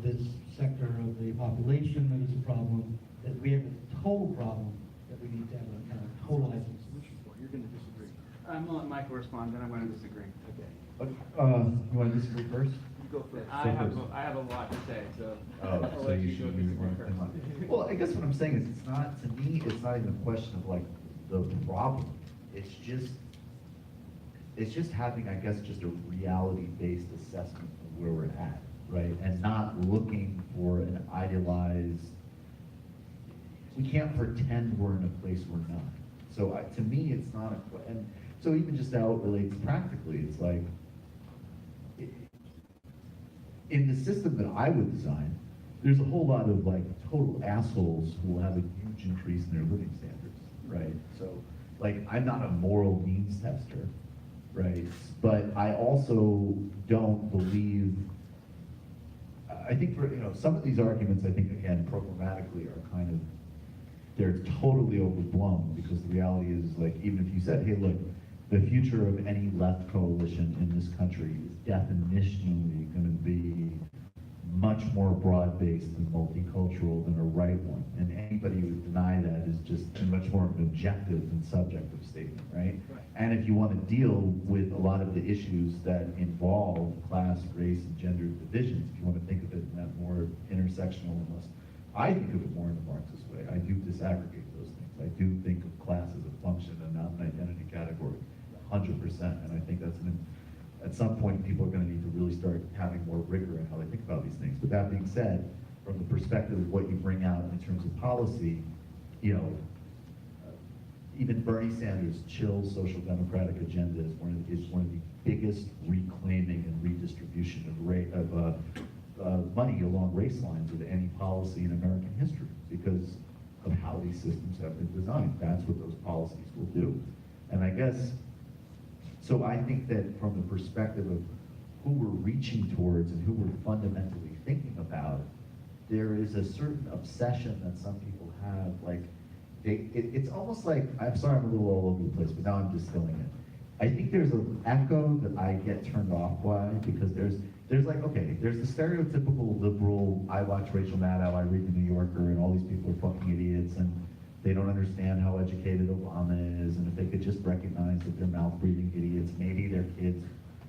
[SPEAKER 8] this sector of the population that is a problem, that we have a total problem that we need to have a kind of totalizing solution for. You're going to disagree.
[SPEAKER 5] I'm going to let Michael respond, then I'm going to disagree. Okay.
[SPEAKER 3] You want to disagree first?
[SPEAKER 5] You go first.
[SPEAKER 3] I
[SPEAKER 5] have a lot to say, so
[SPEAKER 3] Oh,
[SPEAKER 5] I'll
[SPEAKER 3] so
[SPEAKER 5] let
[SPEAKER 3] you
[SPEAKER 5] you go
[SPEAKER 3] should
[SPEAKER 5] disagree
[SPEAKER 3] use
[SPEAKER 5] first.
[SPEAKER 3] more. Well, I guess what I'm saying is, it's not, to me, it's not even a question of like the problem. It's just having, I guess, just a reality-based assessment of where we're at, right? And not looking for an idealized, we can't pretend we're in a place we're not. So to me, it's not and so even just how it relates practically, it's like, in the system that I would design, there's a whole lot of like total assholes who will have a huge increase in their living standards, right? So, like, I'm not a moral means tester, right? But I also don't believe, I think for, some of these arguments, I think, again, programmatically are kind of, they're totally overblown, because the reality is, like, even if you said, hey, look, the future of any left coalition in this country is definitionally going to be much more broad-based and multicultural than a right one. And anybody who would deny that is just much more of an objective and subjective statement, right? And if you want to deal with a lot of the issues that involve class, race, and gender divisions, if you want to think of it in that more intersectional, almost, I think of it more in the Marxist way. I do disaggregate those things. I do think of class as a function and not an identity category, 100%. And I think that's at some point, people are going to need to really start having more rigor in how they think about these things. But that being said, from the perspective of what you bring out in terms of policy, even Bernie Sanders' chill social democratic agenda is one of the biggest reclaiming and redistribution of money along race lines of any policy in American history, because of how these systems have been designed. That's what those policies will do. And I guess, so I think that from the perspective of who we're reaching towards and who we're fundamentally thinking about, there is a certain obsession that some people have, like, it's almost like, I'm sorry I'm a little all over the place, but now I'm distilling it. I think there's an echo that I get turned off by, because there's like, okay, there's the stereotypical liberal, I watch Rachel Maddow, I read The New Yorker, and all these people are fucking idiots, and they don't understand how educated Obama is, and if they could just recognize that they're mouth-breathing idiots, maybe their kids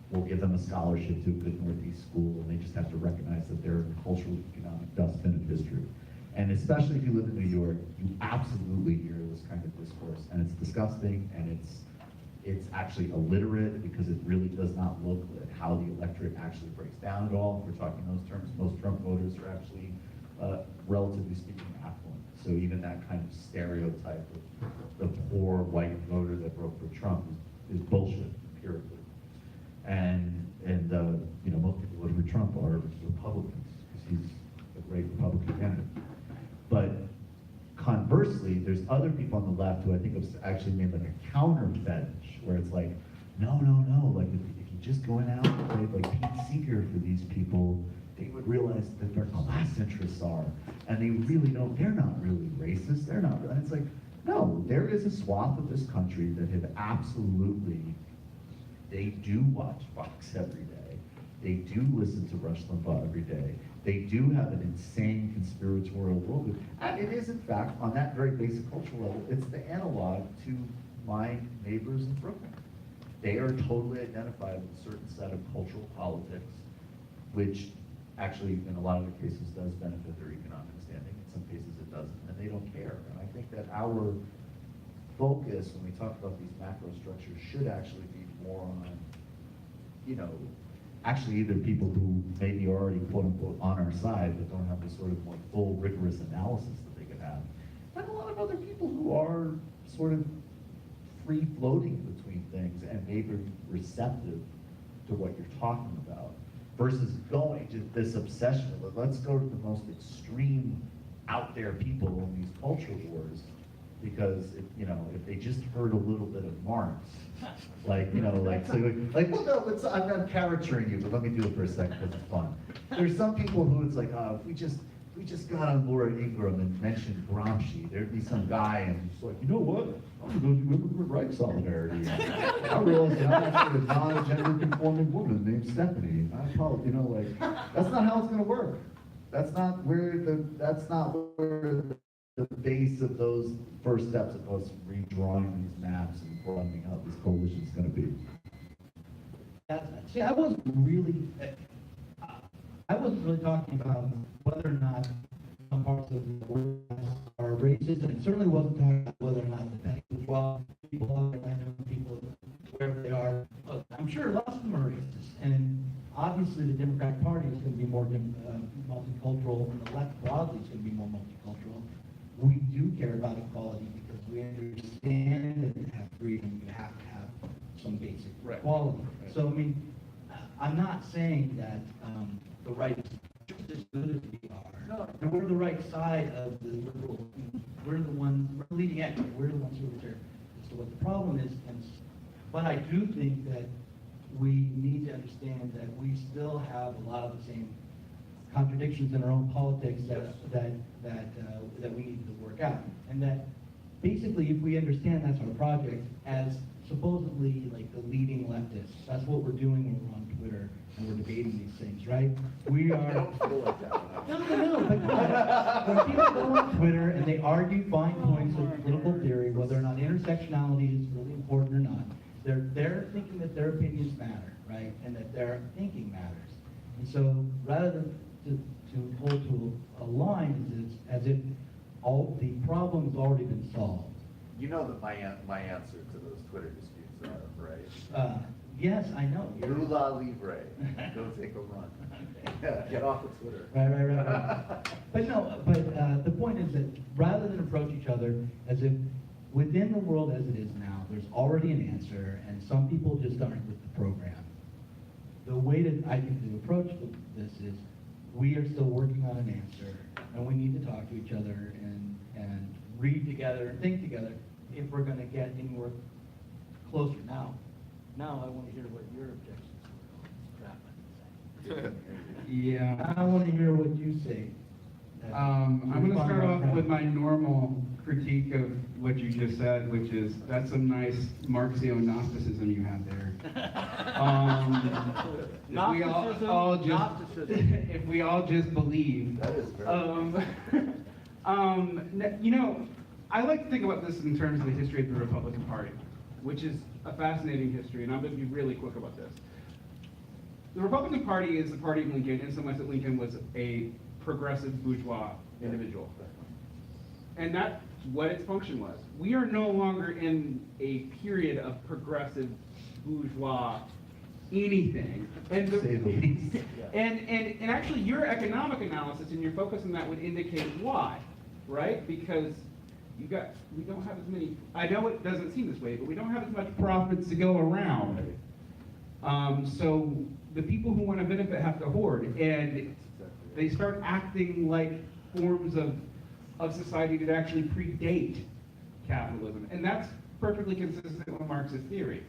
[SPEAKER 3] will give them a scholarship to a good Northeast school, and they just have to recognize that they're a cultural, economic dustbin of history. And especially if you live in New York, you absolutely hear this kind of discourse, and it's disgusting, and it's actually illiterate, because it really does not look at how the electorate actually breaks down at all. If we're talking those terms, most Trump voters are actually relatively speaking, affluent. So even that kind of stereotype of the poor white voter that voted for Trump is bullshit, empirically. And you know, most people who voted for Trump are Republicans because he's a great Republican candidate. But conversely, there's other people on the left who I think have actually made like a counter fetish, where it's like, no, like if you just go out and play like Pete Seeger for these people, they would realize that their class interests are, and they really don't, they're not really racist, they're not, and it's like, no, there is a swath of this country that have absolutely, they do watch Fox every day, they do listen to Rush Limbaugh every day, they do have an insane conspiratorial worldview, and it is in fact, on that very basic cultural level, it's the analog to my neighbors in Brooklyn. They are totally identified with a certain set of cultural politics, which actually, in a lot of the cases, does benefit their economic standing. In some cases, it doesn't, and they don't care. And I think that our focus, when we talk about these macro structures, should actually be more on, you know, actually either people who maybe are already quote unquote on our side, but don't have the sort of like full rigorous analysis that they could have, and a lot of other people who are sort of free floating between things and maybe receptive to what you're talking about, versus going to this obsession of let's go to the most extreme out there people in these culture wars, because you know, if they just heard a little bit of Marx, like, you know, like, so like, well, no, I'm not caricaturing you, but let me do it for a second because it's fun. There's some people who it's like, if we just got on Laura Ingraham and mentioned Gramsci, there'd be some guy and he's like, you know what? I'm gonna go do immigrant rights solidarity. I realized that I'm actually a non-gender conforming woman named Stephanie. I apologize, you know, like, that's not how it's gonna work. That's not where the base of those first steps of us redrawing these maps and broadening out this coalition is gonna be.
[SPEAKER 8] See, I wasn't really talking about whether or not some parts of the world are racist, and certainly wasn't talking about whether or not the well, people out there, random people, wherever they are. I'm sure lots of them are racist, and obviously the Democratic Party is going to be more multicultural, and the left broadly is going to be more multicultural. We do care about equality because we understand that to have freedom, you have to have some basic equality. Right. So, I mean, I'm not saying that the right is just as good as we are. No. And we're the right side of the liberal. We're the ones, we're the leading edge. We're the ones who are there. So what the problem is, but I do think that we need to understand that we still have a lot of the same contradictions in our own politics that we need to work out, and that basically, if we understand that's our project as supposedly like the leading leftists, that's what we're doing when we're on Twitter and we're debating these things, right? We are.
[SPEAKER 9] Don't feel like that.
[SPEAKER 8] No, but when people go on Twitter and they argue fine points of political theory, whether or not intersectionality is really important or not, they're thinking that their opinions matter, right? And that their thinking matters. And so rather than to hold to a line as if all the problem's already been solved.
[SPEAKER 9] You know that my answer to those Twitter disputes are, right?
[SPEAKER 8] Yes, I know.
[SPEAKER 9] Lula libre. Go take a run. Yeah, get off of Twitter.
[SPEAKER 8] Right. But the point is that rather than approach each other as if within the world as it is now, there's already an answer, and some people just aren't with the program. The way that I think to approach this is we are still working on an answer, and we need to talk to each other and read together and think together if we're going to get anywhere closer. Now I want to hear what your objections were. Crap,
[SPEAKER 7] Yeah.
[SPEAKER 8] I want to hear what you say.
[SPEAKER 7] I'm going to start off with my normal critique of what you just said, which is that's some nice Marxio-Gnosticism you have there. If we all just believe.
[SPEAKER 9] That is very
[SPEAKER 7] You know, I like to think about this in terms of the history of the Republican Party, which is a fascinating history, and I'm going to be really quick about this. The Republican Party is the party of Lincoln in so much that Lincoln was a progressive bourgeois individual. And that's what its function was. We are no longer in a period of progressive bourgeois
[SPEAKER 5] anything. And
[SPEAKER 3] To say the least.
[SPEAKER 5] and actually your economic analysis and your focus on that would indicate why, right? Because we don't have as many, I know it doesn't seem this way, but we don't have as much profits to go around. So the people who want to benefit have to hoard, and they start acting like forms of society that actually predate capitalism. And that's perfectly consistent with Marxist theory.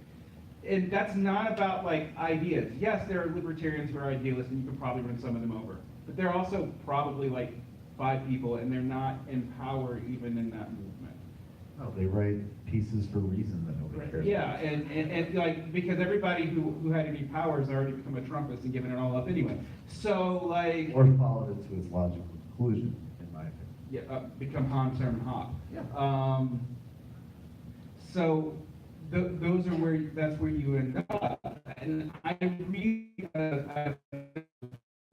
[SPEAKER 5] And that's not about like ideas. Yes, there are libertarians who are idealists, and you can probably run some of them over. But they're also probably like 5 people, and they're not in power even in that movement.
[SPEAKER 3] No, they write pieces for a reason that nobody cares.
[SPEAKER 5] Yeah, and like, because everybody who had any power has already become a Trumpist and given it all up anyway. So like,
[SPEAKER 3] Or followed it to its logical conclusion, in my opinion.
[SPEAKER 5] yeah, become Hans Hermann Hoppe.
[SPEAKER 3] Yeah.
[SPEAKER 5] So those are that's where you end up. And I really, I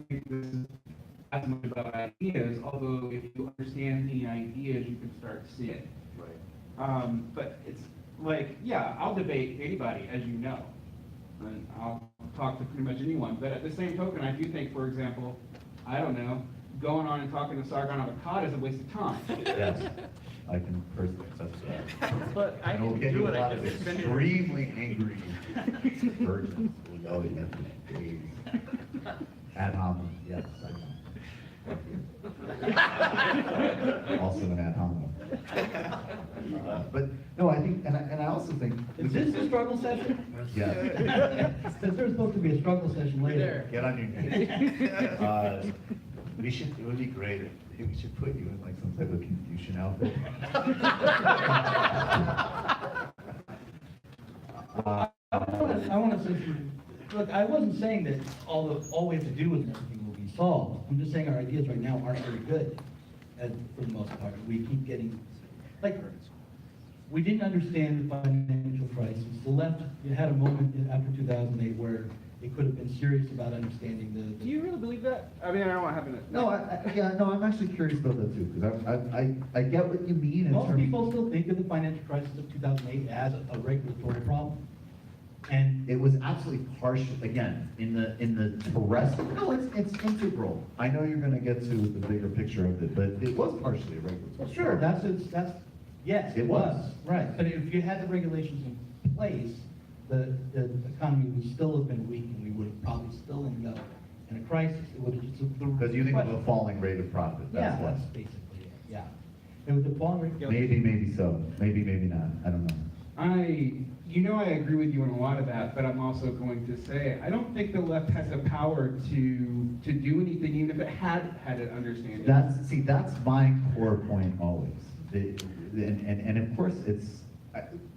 [SPEAKER 5] think this is as much about ideas, although if you understand the ideas, you can start to see it.
[SPEAKER 9] Right.
[SPEAKER 5] But it's like, yeah, I'll debate anybody, as you know, and I'll talk to pretty much anyone. But at the same token, I do think, for example, I don't know, going on and talking to Sargon of Akkad is a waste of time.
[SPEAKER 3] Yes, I can personally attest to that.
[SPEAKER 1] But I
[SPEAKER 3] And we'll
[SPEAKER 1] didn't
[SPEAKER 3] get
[SPEAKER 1] do
[SPEAKER 3] you a
[SPEAKER 1] it, I
[SPEAKER 3] lot of
[SPEAKER 1] just spent it.
[SPEAKER 3] extremely angry virgins. We'll go in for days. Ad hominem, yes, I know. Also an ad hominem. But, no, I think, and I also think.
[SPEAKER 8] Is this a struggle session?
[SPEAKER 3] Yeah.
[SPEAKER 8] Since there's supposed to be a struggle session later.
[SPEAKER 3] Get on your knees. It would be great if we should put you in like some type of Confucian outfit.
[SPEAKER 8] I want to say something. Look, I wasn't saying that all we have to do is everything will be solved. I'm just saying our ideas right now aren't very good, for the most part. We keep getting, like, we didn't understand the financial crisis. The left had a moment after 2008 where it could have been serious about understanding the.
[SPEAKER 5] Do you really believe that? I mean, I don't want to have an.
[SPEAKER 3] No, I'm actually curious about that too, because I get what you mean in
[SPEAKER 8] Most
[SPEAKER 3] terms.
[SPEAKER 8] people still think of the financial crisis of 2008 as a regulatory problem. And
[SPEAKER 3] It was absolutely partial, again, in the terrestrial, no, it's integral. I know you're gonna get to the bigger picture of it, but it was partially a regulatory.
[SPEAKER 8] sure, that's, yes,
[SPEAKER 3] It
[SPEAKER 8] it
[SPEAKER 3] was.
[SPEAKER 8] was, right. But if you had the regulations in place, the economy would still have been weak, and we would have probably still ended up in a crisis. It would have just.
[SPEAKER 3] Because you think of a falling rate of profit,
[SPEAKER 8] Yeah,
[SPEAKER 3] that's what.
[SPEAKER 8] that's basically it, yeah. And with the falling rate.
[SPEAKER 3] Maybe so, maybe not, I don't know.
[SPEAKER 5] I agree with you on a lot of that, but I'm also going to say, I don't think the left has the power to do anything, even if it had an understanding.
[SPEAKER 3] That's my core point always. And of course,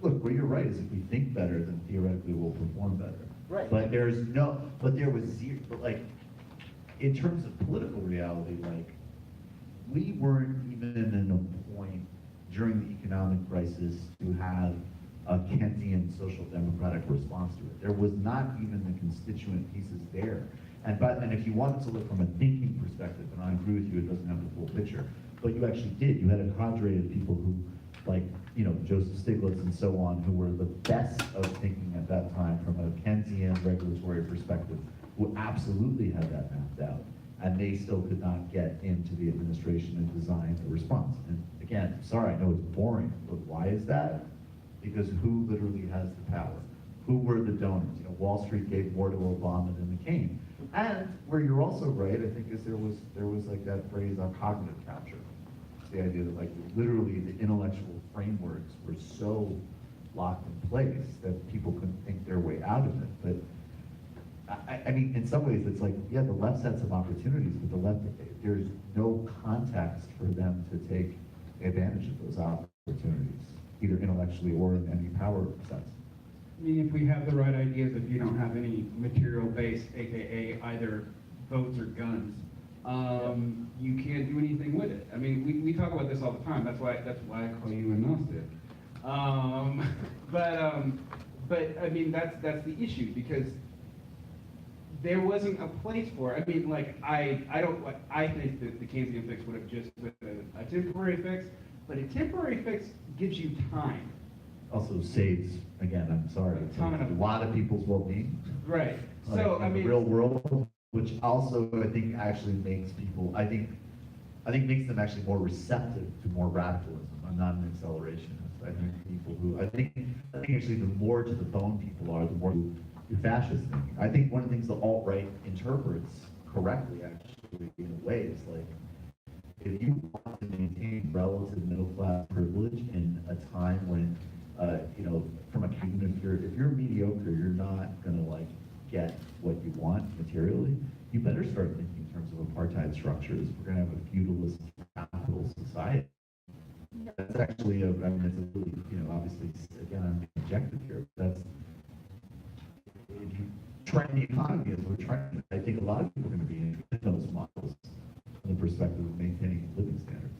[SPEAKER 3] look, where you're right is if we think better, then theoretically we'll perform better.
[SPEAKER 5] Right.
[SPEAKER 3] But there was zero, but like, in terms of political reality, like, we weren't even in a point during the economic crisis to have a Keynesian social democratic response to it. There was not even the constituent pieces there. And if you wanted to look from a thinking perspective, and I agree with you, it doesn't have the full picture, but you actually did. You had a cadre of people who, like, Joseph Stiglitz and so on, who were the best of thinking at that time from a Keynesian regulatory perspective, who absolutely had that mapped out. And they still could not get into the administration and design a response. And again, sorry, I know it's boring, but why is that? Because who literally has the power? Who were the donors? Wall Street gave more to Obama than McCain. And where you're also right, I think, is there was like that phrase on cognitive capture. It's the idea that like literally the intellectual frameworks were so locked in place that people couldn't think their way out of it. But I mean, in some ways, it's like, yeah, the left had some opportunities, but the left, there's no context for them to take advantage of those opportunities, either intellectually or in any power sense.
[SPEAKER 5] I mean, if we have the right ideas, if you don't have any material base, AKA either votes or guns, you can't do anything with it. I mean, we talk about this all the time. That's why I call you agnostic. But I mean, that's the issue, because there wasn't a place for it. I mean, like, I think that the Keynesian fix would have just been a temporary fix, but a temporary fix gives you time.
[SPEAKER 3] Also saves, again, I'm sorry,
[SPEAKER 5] Time and
[SPEAKER 3] a lot of people's well-being.
[SPEAKER 5] Right.
[SPEAKER 3] like,
[SPEAKER 5] So,
[SPEAKER 3] in
[SPEAKER 5] I
[SPEAKER 3] the
[SPEAKER 5] mean.
[SPEAKER 3] real world, which also I think actually makes people, I think makes them actually more receptive to more radicalism. I'm not an accelerationist. I think people who, I think actually the more to the bone people are, the more do fascist thinking. I think one of the things the alt-right interprets correctly, actually, in a way, is like, if you want to maintain relative middle-class privilege in a time when, you know, from a even if you're mediocre, you're not gonna like get what you want materially. You better start thinking in terms of apartheid structures. We're gonna have a feudalist capital society. That's actually I mean, it's a really, you know, obviously, again, I'm being objective here, but that's, if you train the economy as we're trying, I think a lot of people are gonna be in those models from the perspective of maintaining living standards.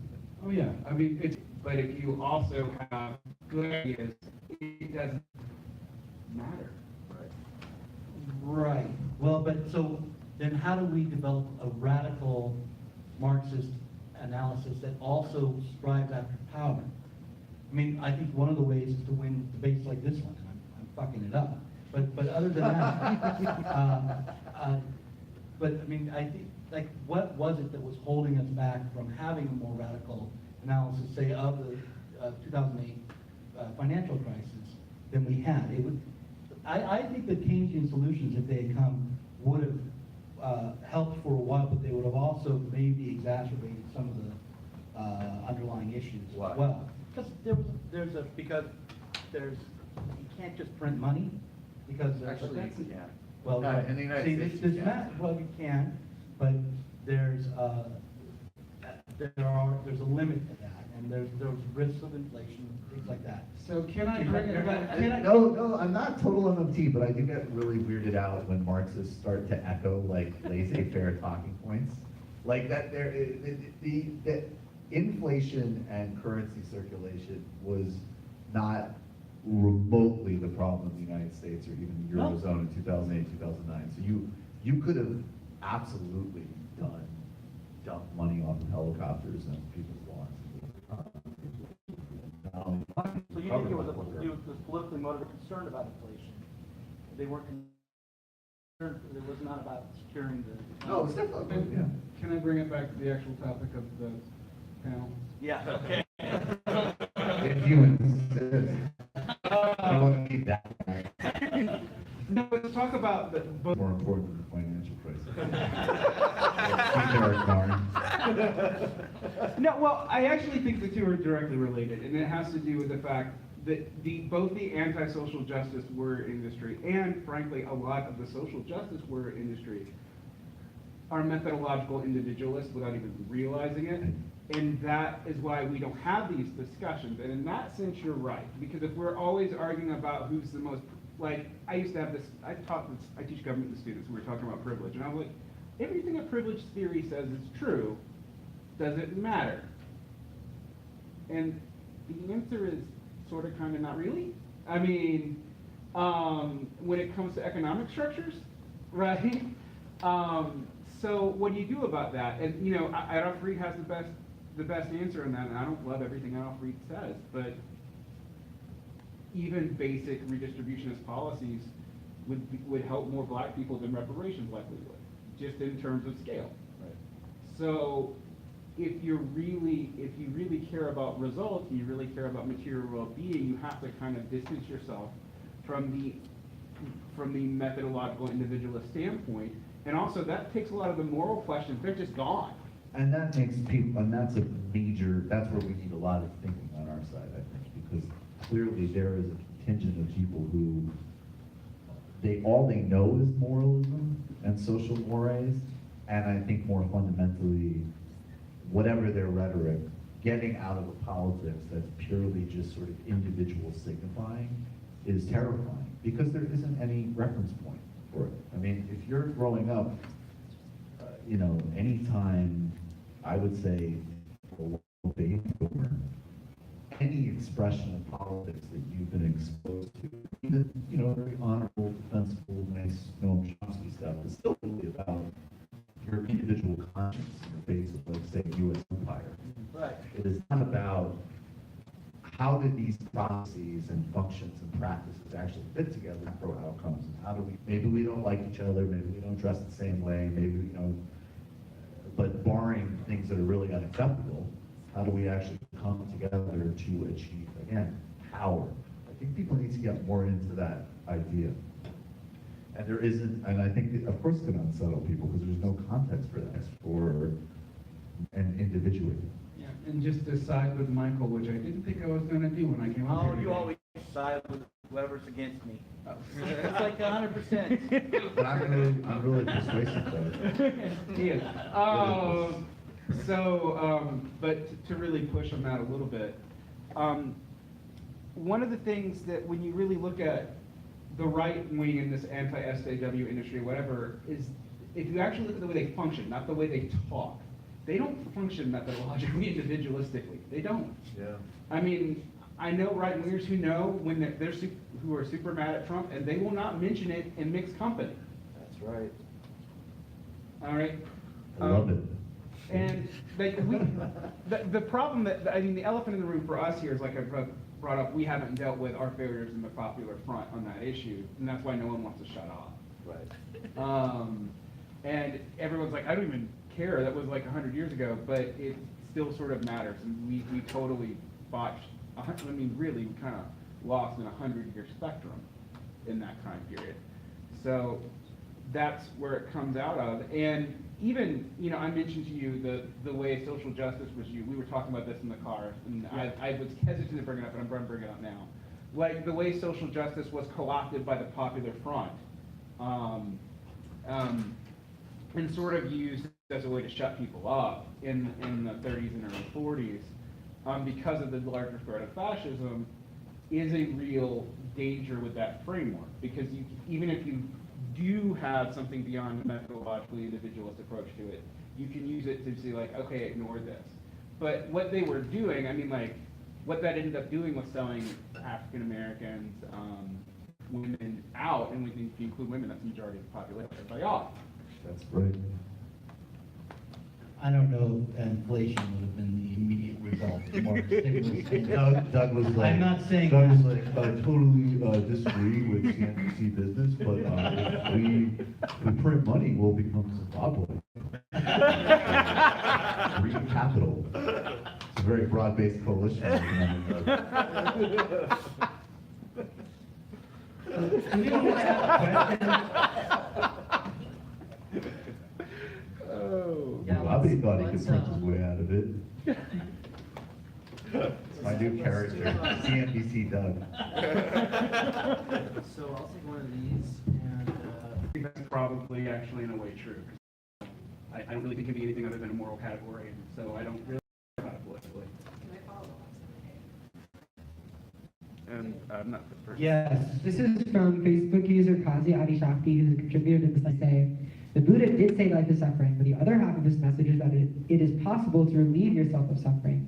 [SPEAKER 5] Oh, yeah, I mean, but if you also have good ideas, it doesn't matter.
[SPEAKER 8] Right. Well, but so then how do we develop a radical Marxist analysis that also strives after power? I mean, I think one of the ways is to win debates like this one, and I'm fucking it up. But other than that, but I mean, I think, like, what was it that was holding us back from having a more radical analysis, say, of the 2008 financial crisis than we had? It would, I think the Keynesian solutions, if they had come, would have helped for a while, but they would have also maybe exacerbated some of the underlying issues as
[SPEAKER 9] Why?
[SPEAKER 8] well. Because you can't just print money, because there's
[SPEAKER 9] Actually, you can.
[SPEAKER 8] well,
[SPEAKER 9] No, in the United
[SPEAKER 8] see,
[SPEAKER 9] States,
[SPEAKER 8] this
[SPEAKER 9] you can.
[SPEAKER 8] math, well, you can, but there's a limit to that, and there's risks of inflation, things like that.
[SPEAKER 5] So can I bring it back?
[SPEAKER 3] No, I'm not total MMT, but I do get really weirded out when Marxists start to echo like laissez-faire talking points. Like that the inflation and currency circulation was not remotely the problem in the United States or even the
[SPEAKER 8] No.
[SPEAKER 3] Eurozone in 2008, 2009. So you could have absolutely dumped money off of helicopters and people's lawns.
[SPEAKER 10] So you think it was politically motivated concern about inflation? They weren't concerned, it was not about securing the.
[SPEAKER 3] No, it's definitely, yeah.
[SPEAKER 5] Can I bring it back to the actual topic of the panel?
[SPEAKER 10] Yeah, okay.
[SPEAKER 3] If you insist. I want to keep that.
[SPEAKER 5] No, let's talk about the.
[SPEAKER 3] More important than the financial crisis. Eric Barnes.
[SPEAKER 5] No, well, I actually think the two are directly related, and it has to do with the fact that both the anti-social justice warrior industry and, frankly, a lot of the social justice warrior industry are methodological individualists without even realizing it. And that is why we don't have these discussions. And in that sense, you're right. Because if we're always arguing about who's the most, like, I used to have this, I teach government to students, we were talking about privilege. And I was like, everything a privilege theory says is true, does it matter? And the answer is sort of, kind of, not really. I mean, when it comes to economic structures, right? So what do you do about that? And, you know, Adolf Reed has the best answer on that, and I don't love everything Adolf Reed says, but even basic redistributionist policies would help more black people than reparations likely would, just in terms of scale. Right. So if you really care about results, and you really care about material well-being, you have to kind of distance yourself from the methodological individualist standpoint. And also that takes a lot of the moral questions, they're just gone.
[SPEAKER 3] And that makes people, and that's that's where we need a lot of thinking on our side, I think, because clearly there is a contingent of people who, all they know is moralism and social mores, and I think more fundamentally, whatever their rhetoric, getting out of a politics that's purely just sort of individual signifying is terrifying, because there isn't any reference point for it. I mean, if you're growing up, you know, anytime, I would say, for a baby boomer, any expression of politics that you've been exposed to, even, you know, very honorable, defensible, nice Noam Chomsky stuff, is still really about your individual conscience in the face of, like, say, U.S. empire.
[SPEAKER 10] Right.
[SPEAKER 3] It is not about how did these problems processes and functions and practices actually fit together and grow outcomes? And how do we, maybe we don't like each other, maybe we don't dress the same way, maybe, you know, but barring things that are really unacceptable, how do we actually come together to achieve, again, power? I think people need to get more into that idea. And there isn't, and I think, of course, it's going to unsettle people because there's no context for that, for an individual.
[SPEAKER 7] Yeah, and just to side with Michael, which I didn't think I was going to do when I came up here
[SPEAKER 10] Oh, you
[SPEAKER 7] today.
[SPEAKER 10] always side with whoever's against me. It's like 100%.
[SPEAKER 3] But I'm really persuasive though.
[SPEAKER 7] He is. But to really push on that a little bit, one of the things that when you really look at the right wing in this anti-SJW industry, whatever, is if you actually look at the way they function, not the way they talk, they don't function methodologically individualistically. They don't.
[SPEAKER 3] Yeah.
[SPEAKER 7] I mean, I know right-wingers who know when who are super mad at Trump, and they will not mention it in mixed company.
[SPEAKER 9] That's right.
[SPEAKER 7] All right.
[SPEAKER 3] I love it.
[SPEAKER 7] And like the problem I mean, the elephant in the room for us here is, like I brought up, we haven't dealt with our failures in the popular front on that issue, and that's why no one wants to shut off.
[SPEAKER 9] Right.
[SPEAKER 7] And everyone's like, I don't even care. That was like 100 years ago, but it still sort of matters, and we totally botched. I mean, really, we kind of lost in a 100-year spectrum in that time period. So that's where it comes out of. And even, you know, I mentioned to you the way social justice was used. We were talking about this in the car, and I was hesitant to bring it up, but I'm going to bring it up now. Like the way social justice was co-opted by the Popular Front, and sort of used as a way to shut people up in the 30s and early 40s, because of the larger threat of fascism, is a real danger with that framework. Because even if you do have something beyond a methodologically individualist approach to it, you can use it to say, like, okay, ignore this. But what they were doing, I mean, like, what that ended up doing was selling African Americans, women out, and if you include women, that's the majority of the population, everybody off.
[SPEAKER 3] That's right.
[SPEAKER 8] I don't know if inflation would have been the immediate result of more stimulus.
[SPEAKER 3] Doug was like,
[SPEAKER 8] I'm not saying
[SPEAKER 3] Doug was
[SPEAKER 8] that.
[SPEAKER 3] like, I totally disagree with CNBC business, but if we print money, we'll become Zimbabwe. Green capital. It's a very broad-based coalition. Bobby thought he could print his way out of it. It's my new character, CNBC Doug.
[SPEAKER 11] So I'll take one of these, and
[SPEAKER 5] I think that's probably actually in a way true. I don't really think it can be anything other than a moral category, and so I don't really think about it politically. And I'm not the first.
[SPEAKER 8] Yes.
[SPEAKER 12] This is from Facebook user Kazi Adi Shakti, who's a contributor to this. I say, the Buddha did say life is suffering, but the other half of his message is that it is possible to relieve yourself of suffering.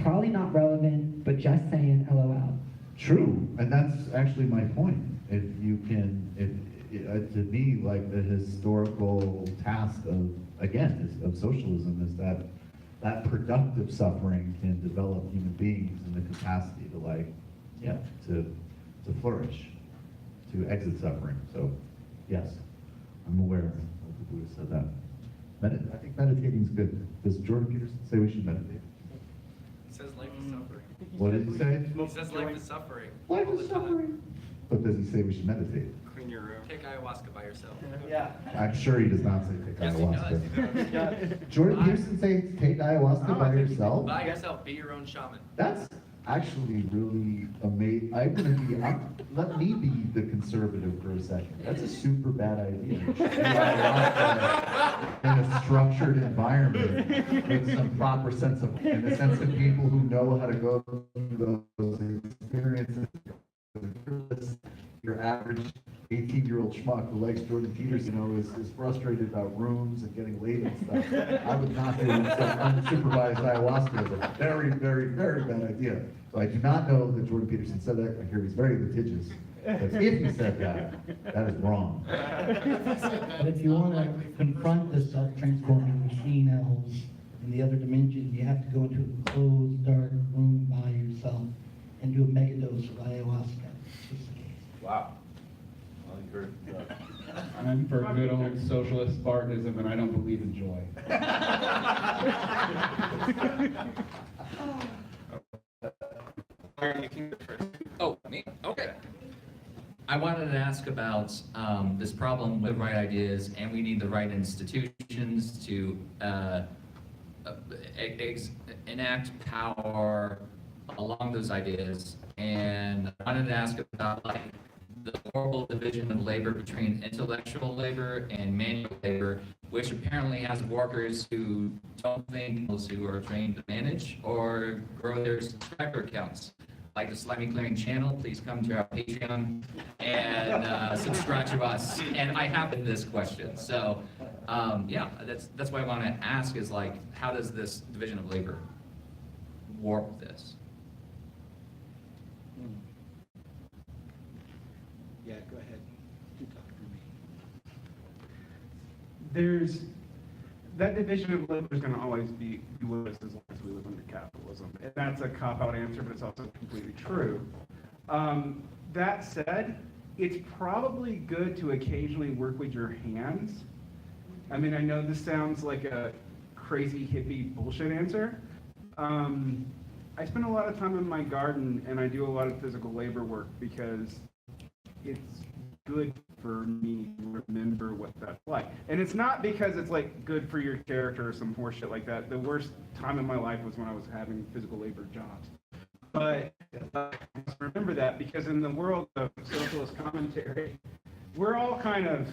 [SPEAKER 12] Probably not relevant, but just saying, LOL.
[SPEAKER 3] True, and that's actually my point. If you can, to me, like the historical task of, again, of socialism is that productive suffering can develop human beings in the capacity to, like, yeah, to flourish, to exit suffering. So, yes, I'm aware of the Buddha said that. I think meditating is good. Does Jordan Peterson say we should meditate?
[SPEAKER 11] He says life is suffering.
[SPEAKER 3] What did he say?
[SPEAKER 11] He says life is suffering.
[SPEAKER 3] Life
[SPEAKER 11] all
[SPEAKER 3] is
[SPEAKER 11] the time.
[SPEAKER 3] suffering. But does he say we should meditate?
[SPEAKER 11] Clean your room. Take ayahuasca by yourself.
[SPEAKER 10] Yeah.
[SPEAKER 3] I'm sure he does not say take
[SPEAKER 11] Yes, he
[SPEAKER 3] ayahuasca.
[SPEAKER 11] does.
[SPEAKER 3] Jordan Peterson say take ayahuasca by yourself?
[SPEAKER 11] By yourself. Be your own shaman.
[SPEAKER 3] That's actually really amazing. Let me be the conservative for a second. That's a super bad idea. In a structured environment with some proper sense of, in the sense of people who know how to go through those experiences. Your average 18-year-old schmuck who likes Jordan Peterson, is frustrated about rooms and getting late and stuff. I would not do some unsupervised ayahuasca. Is a very, very, very bad idea. So I do not know that Jordan Peterson said that. I hear he's very litigious. But if he said that is wrong.
[SPEAKER 8] But if you want to confront the self-transforming machine elves in the other dimension, you have to go into a closed, dark room by yourself and do a mega dose of ayahuasca. It's just the case.
[SPEAKER 9] Wow. Well, you heard,
[SPEAKER 7] I'm for good old socialist Spartanism, and I don't believe in joy.
[SPEAKER 6] Oh, me? Okay. I wanted to ask about this problem with right ideas, and we need the right institutions to enact power along those ideas. And I wanted to ask about like the horrible division of labor between intellectual labor and manual labor, which apparently has workers who don't think, who are trained to manage or grow their subscriber counts. Like the Slimy Clearing channel, please come to our Patreon and subscribe to us. And I have this question. So, yeah, that's what I want to ask is like, how does this division of labor warp this?
[SPEAKER 8] Yeah, go ahead. You talk for me.
[SPEAKER 5] There's, that division of labor is going to always be with us as long as we live under capitalism. And that's a cop-out answer, but it's also completely true. That said, it's probably good to occasionally work with your hands. I mean, I know this sounds like a crazy hippie bullshit answer. I spend a lot of time in my garden and I do a lot of physical labor work because it's good for me to remember what that's like. And it's not because it's like good for your character or some horseshit like that. The worst time in my life was when I was having physical labor jobs. But remember that because in the world of socialist commentary, we're all kind of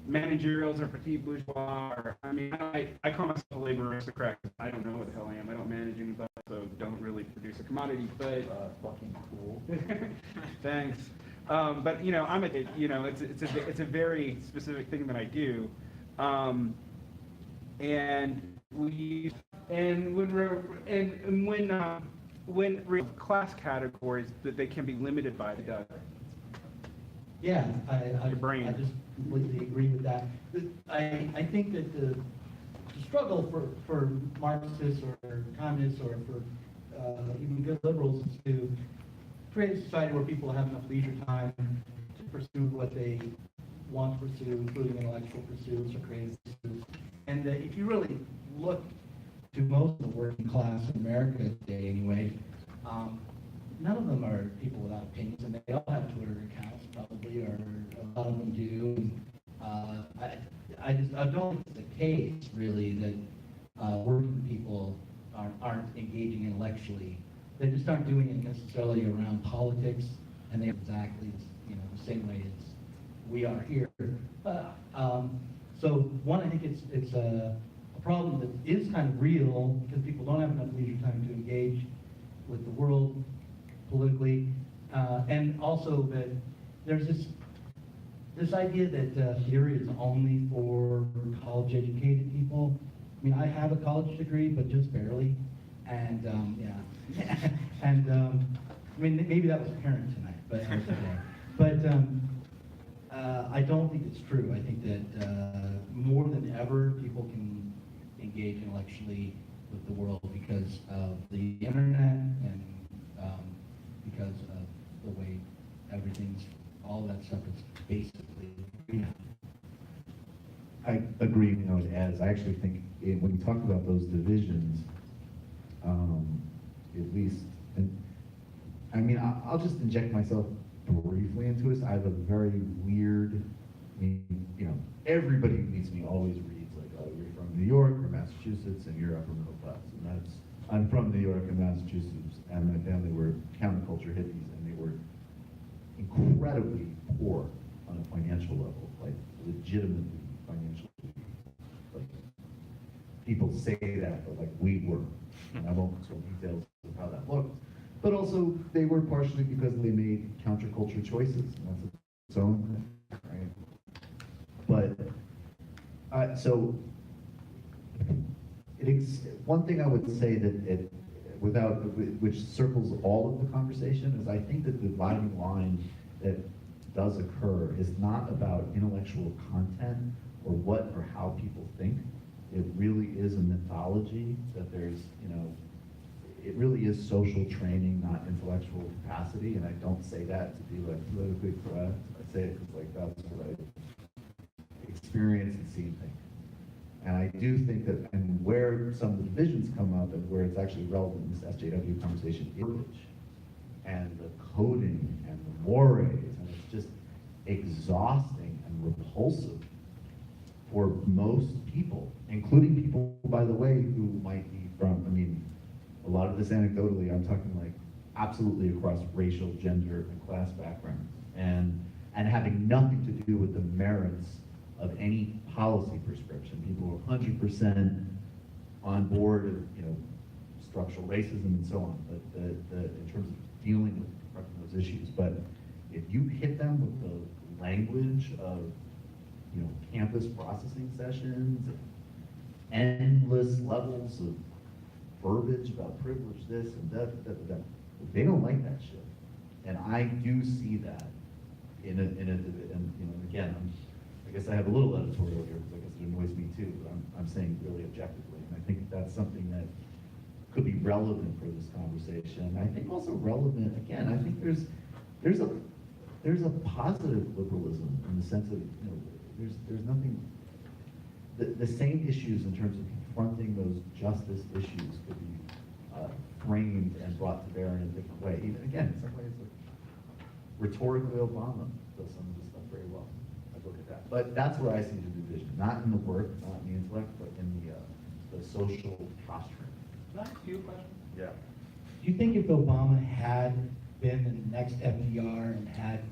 [SPEAKER 5] managerials or petit bourgeois, or, I mean, I call myself a labor aristocrat. I don't know what the hell I am. I don't manage anybody, so don't really produce a commodity, but fucking cool. Thanks. But you know, it's a very specific thing that I do, when we're class categories that they can be limited by the
[SPEAKER 8] Yeah,
[SPEAKER 5] your brain.
[SPEAKER 8] I just completely agree with that. I think that the struggle for Marxists or communists or for even good liberals is to create a society where people have enough leisure time to pursue what they want to pursue, including intellectual pursuits or creative pursuits. And if you really look to most of the working class in America today anyway, none of them are people without opinions, and they all have Twitter accounts probably, or a lot of them do. And, I don't think it's the case really that working people aren't engaging intellectually. They just aren't doing it necessarily around politics, and they're exactly the same way as we are here. So one, I think it's a problem that is kind of real because people don't have enough leisure time to engage with the world politically, and also that there's this idea that theory is only for college-educated people. I mean, I have a college degree, but just barely, and yeah, and I mean maybe that was apparent tonight, but I don't think it's true. I think that more than ever, people can engage intellectually with the world because of the internet and because of the way everything's, all that stuff is basically.
[SPEAKER 3] I agree, as I actually think when you talk about those divisions, at least, and I mean, I'll just inject myself briefly into this. I have a very weird, everybody who meets me always reads like, oh, you're from New York or Massachusetts and you're upper middle class. And I'm from New York and Massachusetts, and my family were counterculture hippies, and they were incredibly poor on a financial level, like legitimately financially. Like, people say that, but like we were. I won't go into details of how that looked. But also, they were partially because they made counterculture choices, and that's its own thing, right? But, so, one thing I would say that which circles all of the conversation is I think that the dividing line that does occur is not about intellectual content or what or how people think. It really is a mythology that there's, it really is social training, not intellectual capacity, and I don't say that to be like politically correct. I say it because like that's what I experience and see and think. And I do think that, and where some of the divisions come up and where it's actually relevant in this SJW conversation, is and the coding and the mores, and it's just exhausting and repulsive for most people, including people, by the way, who might be from, I mean, a lot of this anecdotally, I'm talking like absolutely across racial, gender, and class backgrounds, and having nothing to do with the merits of any policy prescription. People are 100% on board of, you know, structural racism and so on, but in terms of dealing with confronting those issues. But if you hit them with the language of, you know, campus processing sessions, and endless levels of verbiage about privilege this and that, they don't like that shit. And I do see that and, you know, again, I guess I have a little editorial here because I guess it annoys me too, but I'm saying really objectively. And I think that's something that could be relevant for this conversation. I think also relevant, again, I think there's a positive liberalism in the sense of, you know, there's nothing, the same issues in terms of confronting those justice issues could be framed and brought to bear in a different way. Even again, in some ways, like, rhetorically Obama does some of this stuff very well. I look at that. But that's where I see the division, not in the work, not in the intellect, but in the social posturing.
[SPEAKER 10] Can I ask you a question?
[SPEAKER 3] Yeah.
[SPEAKER 8] Do you think if Obama had been the next FDR and had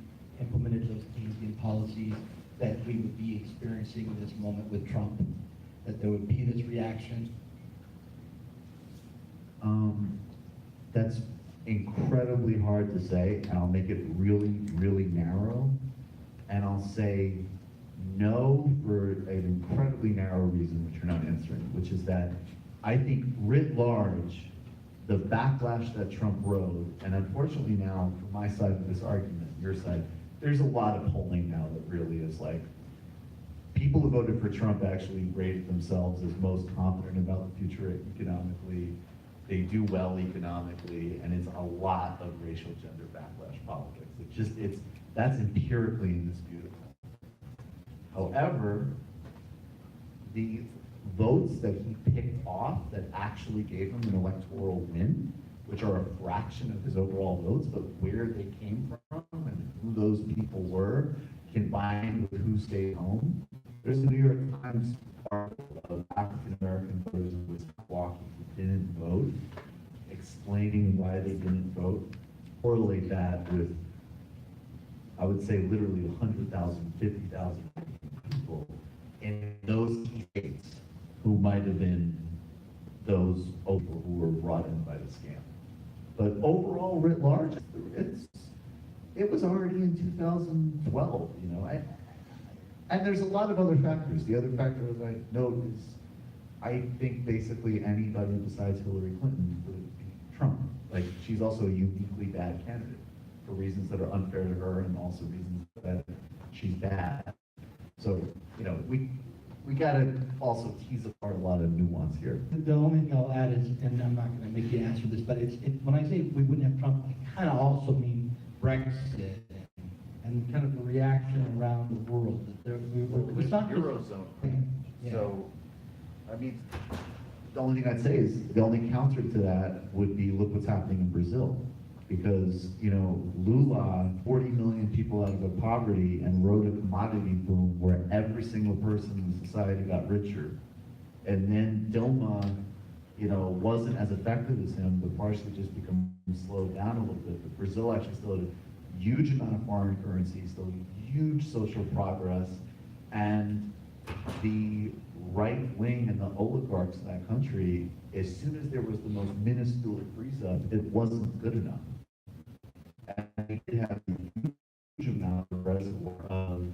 [SPEAKER 8] implemented those Keynesian policies, that we would be experiencing this moment with Trump, that there would be this reaction?
[SPEAKER 3] That's incredibly hard to say, and I'll make it really, really narrow. And I'll say no for an incredibly narrow reason, which you're not answering, which is that I think writ large, the backlash that Trump rode, and unfortunately now, from my side of this argument, your side, there's a lot of polling now that really is like, people who voted for Trump actually rated themselves as most confident about the future economically. They do well economically, and it's a lot of racial gender backlash politics. That's empirically indisputable. However, the votes that he picked off that actually gave him an electoral win, which are a fraction of his overall votes, but where they came from and who those people were, combined with who stayed home. There's a New York Times article of African American voters in Milwaukee who didn't vote, explaining why they didn't vote. Correlate that with, I would say, literally 100,000, 50,000 people in those key states who might have been those people who were brought in by the scam. But overall, writ large, it was already in 2012, you know. And there's a lot of other factors. The other factor, as I note, is I think basically anybody besides Hillary Clinton would beat Trump. Like, she's also a uniquely bad candidate for reasons that are unfair to her and also reasons that she's bad. So, you know, we gotta also tease apart a lot of nuance here.
[SPEAKER 8] The only thing I'll add is, and I'm not gonna make you answer this, but when I say we wouldn't have Trump, I kind of also mean Brexit and kind of the reaction around the world. That it's not just-
[SPEAKER 3] Eurozone.
[SPEAKER 8] Yeah.
[SPEAKER 3] So, I mean, the only thing I'd say is the only counter to that would be look what's happening in Brazil. Because, you know, Lula, 40 million people out of poverty, and rode a commodity boom where every single person in society got richer. And then Dilma, you know, wasn't as effective as him, but partially just become slowed down a little bit. But Brazil actually still had a huge amount of foreign currency, still huge social progress, and the right wing and the oligarchs in that country, as soon as there was the most minuscule freeze up, it wasn't good enough. And they did have a huge amount of reservoir of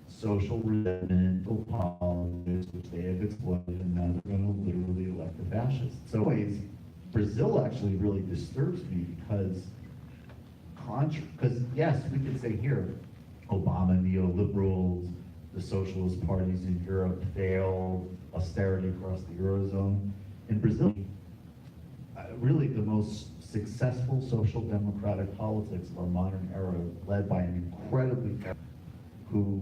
[SPEAKER 3] social resentment, politics, which they have exploited, and now they're going to literally elect a fascist. So anyways, Brazil actually really disturbs me because yes, we could say here, Obama, neoliberals, the socialist parties in Europe failed, austerity across the Eurozone. In Brazil, really the most successful social democratic politics of our modern era, led by an incredibly who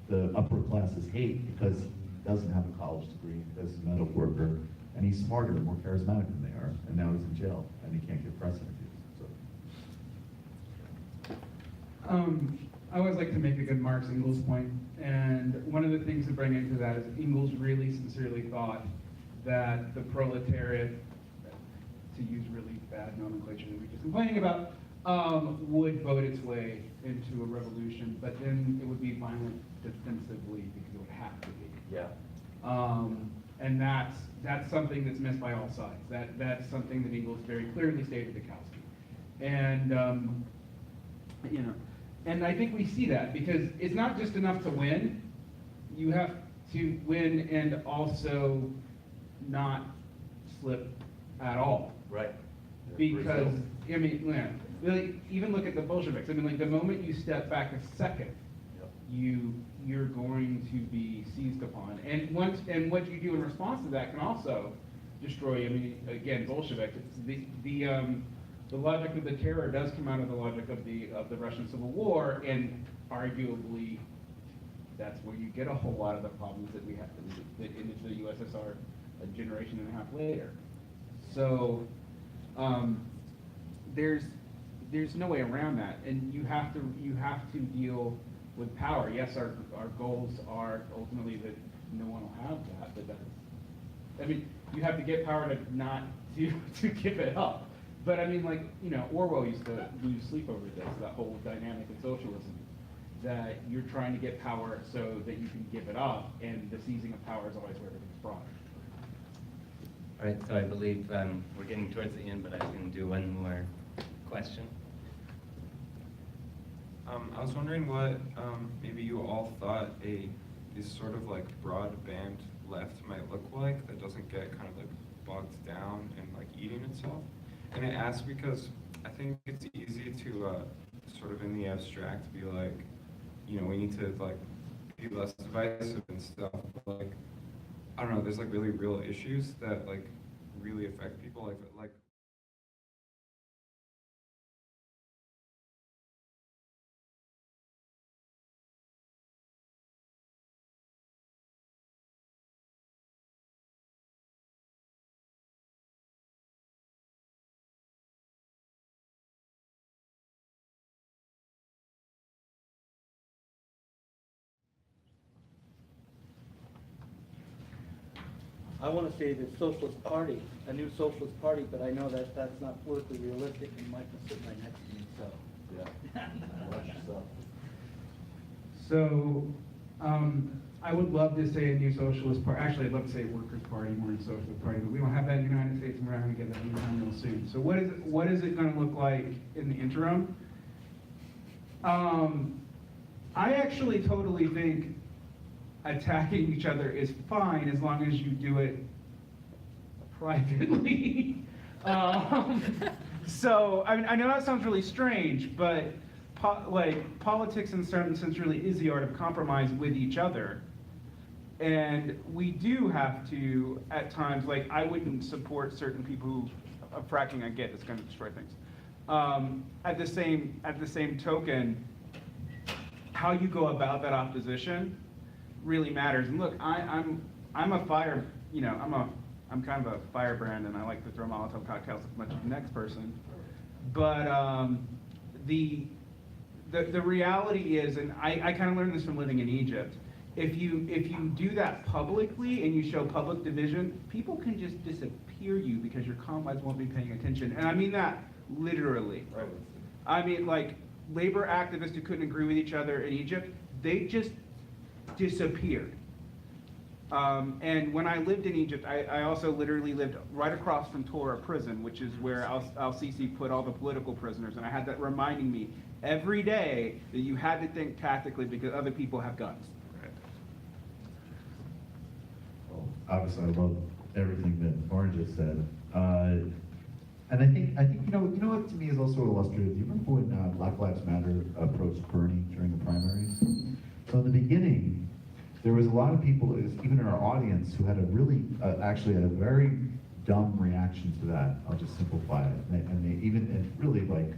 [SPEAKER 3] the upper classes hate because he doesn't have a college degree, because he's a metal worker, and he's smarter and more charismatic than they are, and now he's in jail and he can't give press interviews.
[SPEAKER 5] I always like to make a good Marx Engels point, and one of the things to bring into that is Engels really sincerely thought that the proletariat, to use really bad nomenclature that we were just complaining about, would vote its way into a revolution, but then it would be violent defensively because it would have to be.
[SPEAKER 9] Yeah.
[SPEAKER 5] And that's something that's missed by all sides. That's something that Engels very clearly stated to Kautsky. And and I think we see that because it's not just enough to win. You have to win and also not slip at all.
[SPEAKER 9] Right.
[SPEAKER 5] Because, I mean, yeah, really, even look at the Bolsheviks. I mean, like, the moment you step back a second,
[SPEAKER 9] Yep.
[SPEAKER 5] you're going to be seized upon. And what you do in response to that can also destroy, I mean, again, Bolshevik, it's the logic of the terror does come out of the logic of the Russian Civil War, and arguably, that's where you get a whole lot of the problems that we have that in the USSR a generation and a half later. So there's no way around that, and you have to deal with power. Yes, our goals are ultimately that no one will have that, but that's, I mean, you have to get power to not to give it up. But I mean, like, Orwell used to lose sleep over this, that whole dynamic in socialism, that you're trying to get power so that you can give it up, and the seizing of power is always where everything's brought.
[SPEAKER 13] All right, so I believe we're getting towards the end, but I can do one more question.
[SPEAKER 14] I was wondering what maybe you all thought this sort of like broadband left might look like that doesn't get kind of like bogged down and like eating itself. And I ask because I think it's easy to sort of in the abstract be like, we need to like be less divisive and stuff. But like, I don't know, there's like really real issues that like really affect people. Like
[SPEAKER 10] I want to say the Socialist Party, a new Socialist Party, but I know that that's not politically realistic, and Mike is sitting right next to me, so.
[SPEAKER 9] Yeah. Watch yourself.
[SPEAKER 5] So, I would love to say a new socialist party. Actually, I'd love to say Workers' Party, more than Socialist Party, but we don't have that in the United States, and we're not going to get that anytime real soon. So, what is it going to look like in the interim? I actually totally think attacking each other is fine as long as you do it privately. So, I mean, I know that sounds really strange, but politics in some sense really is the art of compromise with each other. And we do have to, at times, like, I wouldn't support certain people who, fracking I get, it's going to destroy things. At the same token, how you go about that opposition really matters. And look, I'm a fire, I'm kind of a firebrand, and I like to throw Molotov cocktails as much as the next person. But the reality is, and I kind of learned this from living in Egypt, if you do that publicly and you show public division, people can just disappear you because your comrades won't be paying attention. And I mean that literally.
[SPEAKER 9] Right.
[SPEAKER 5] I mean, like, labor activists who couldn't agree with each other in Egypt, they just disappeared. And when I lived in Egypt, I also literally lived right across from Tora prison, which is where Al-Sisi put all the political prisoners. And I had that reminding me every day that you had to think tactically because other people have guns.
[SPEAKER 3] Well, obviously, I love everything that Orange just said. And I think you know what to me is also illustrative. Do you remember when Black Lives Matter approached Bernie during the primaries? So in the beginning, there was a lot of people, even in our audience, who had a really, actually a very dumb reaction to that. I'll just simplify it. And they even, and really like,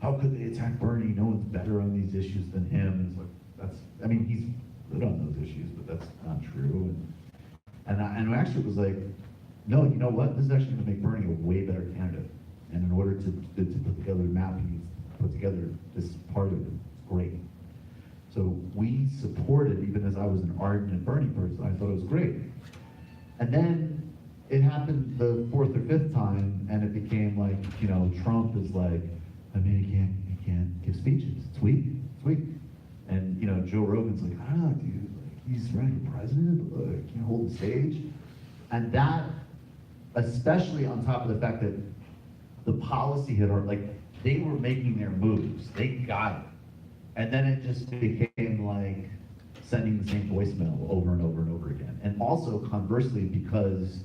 [SPEAKER 3] how could they attack Bernie? No one's better on these issues than him. And it's like, that's, I mean, he's good on those issues, but that's not true. And actually it was like, no, you know what? This is actually gonna make Bernie a way better candidate. And in order to put together the map, he needs to put together this part of it. It's great. So we supported, even as I was an ardent Bernie person, I thought it was great. And then it happened the fourth or fifth time, and it became like, you know, Trump is like, I mean, he can't give speeches. It's weak. And, you know, Joe Rogan's like, I don't know, dude, like, he's running for president, but he can't hold the stage. And that, especially on top of the fact that the policy had, like, they were making their moves. They got it. And then it just became like sending the same voicemail over and over and over again. And also, conversely, because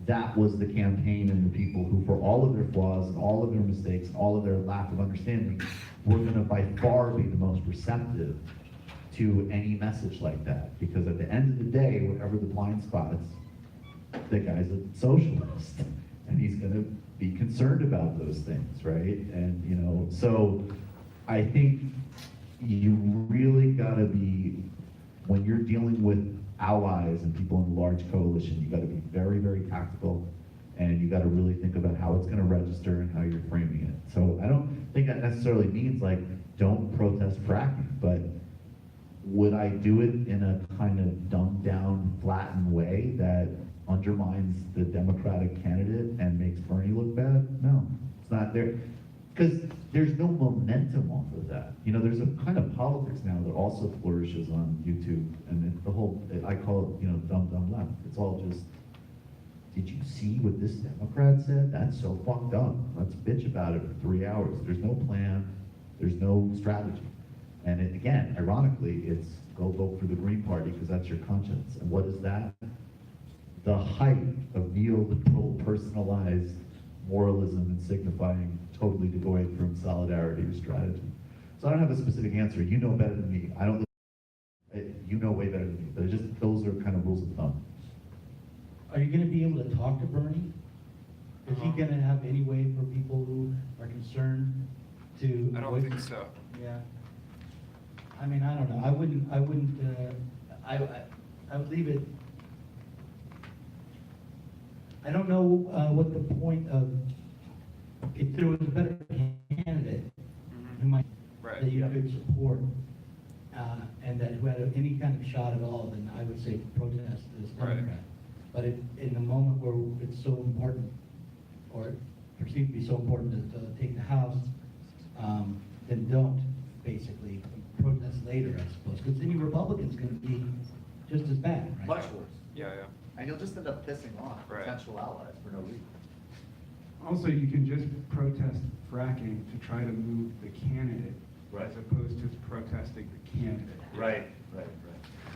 [SPEAKER 3] that was the campaign and the people who, for all of their flaws and all of their mistakes and all of their lack of understanding, were gonna by far be the most receptive to any message like that. Because at the end of the day, whatever the blind spots, the guy's a socialist, and he's gonna be concerned about those things, right? And, you know, so I think you really gotta be, when you're dealing with allies and people in a large coalition, you gotta be very, very tactical, and you gotta really think about how it's gonna register and how you're framing it. So I don't think that necessarily means like, don't protest fracking, but would I do it in a kind of dumbed down, flattened way that undermines the Democratic candidate and makes Bernie look bad? No, it's not there. Because there's no momentum off of that. You know, there's a kind of politics now that also flourishes on YouTube, and the whole, I call it, you know, dumb left. It's all just, did you see what this Democrat said? That's so fucked up. Let's bitch about it for 3 hours. There's no plan, there's no strategy. And it, again, ironically, it's go vote for the Green Party because that's your conscience. And what is that? The height of neoliberal personalized moralism and signifying totally devoid from solidarity or strategy. So I don't have a specific answer. You know better than me. I don't. You know way better than me. But it's just those are kind of rules of thumb.
[SPEAKER 8] Are you going to be able to talk to Bernie? Is he going to have any way for people who are concerned to?
[SPEAKER 14] I don't think so.
[SPEAKER 8] Yeah. I mean, I don't know. I wouldn't. I would leave it. I don't know what the point of, if there was a better candidate who might, that you could support, and that who had any kind of shot at all, then I would say protest this Democrat. But in the moment where it's so important, or perceived to be so important to take the House, then don't, basically, protest later, I suppose. Because any Republican's going to be just as bad, right?
[SPEAKER 9] Much worse.
[SPEAKER 14] Yeah.
[SPEAKER 9] And you'll just end up pissing off potential allies for no reason.
[SPEAKER 5] Also, you can just protest fracking to try to move the candidate, as opposed to protesting the candidate.
[SPEAKER 9] Right.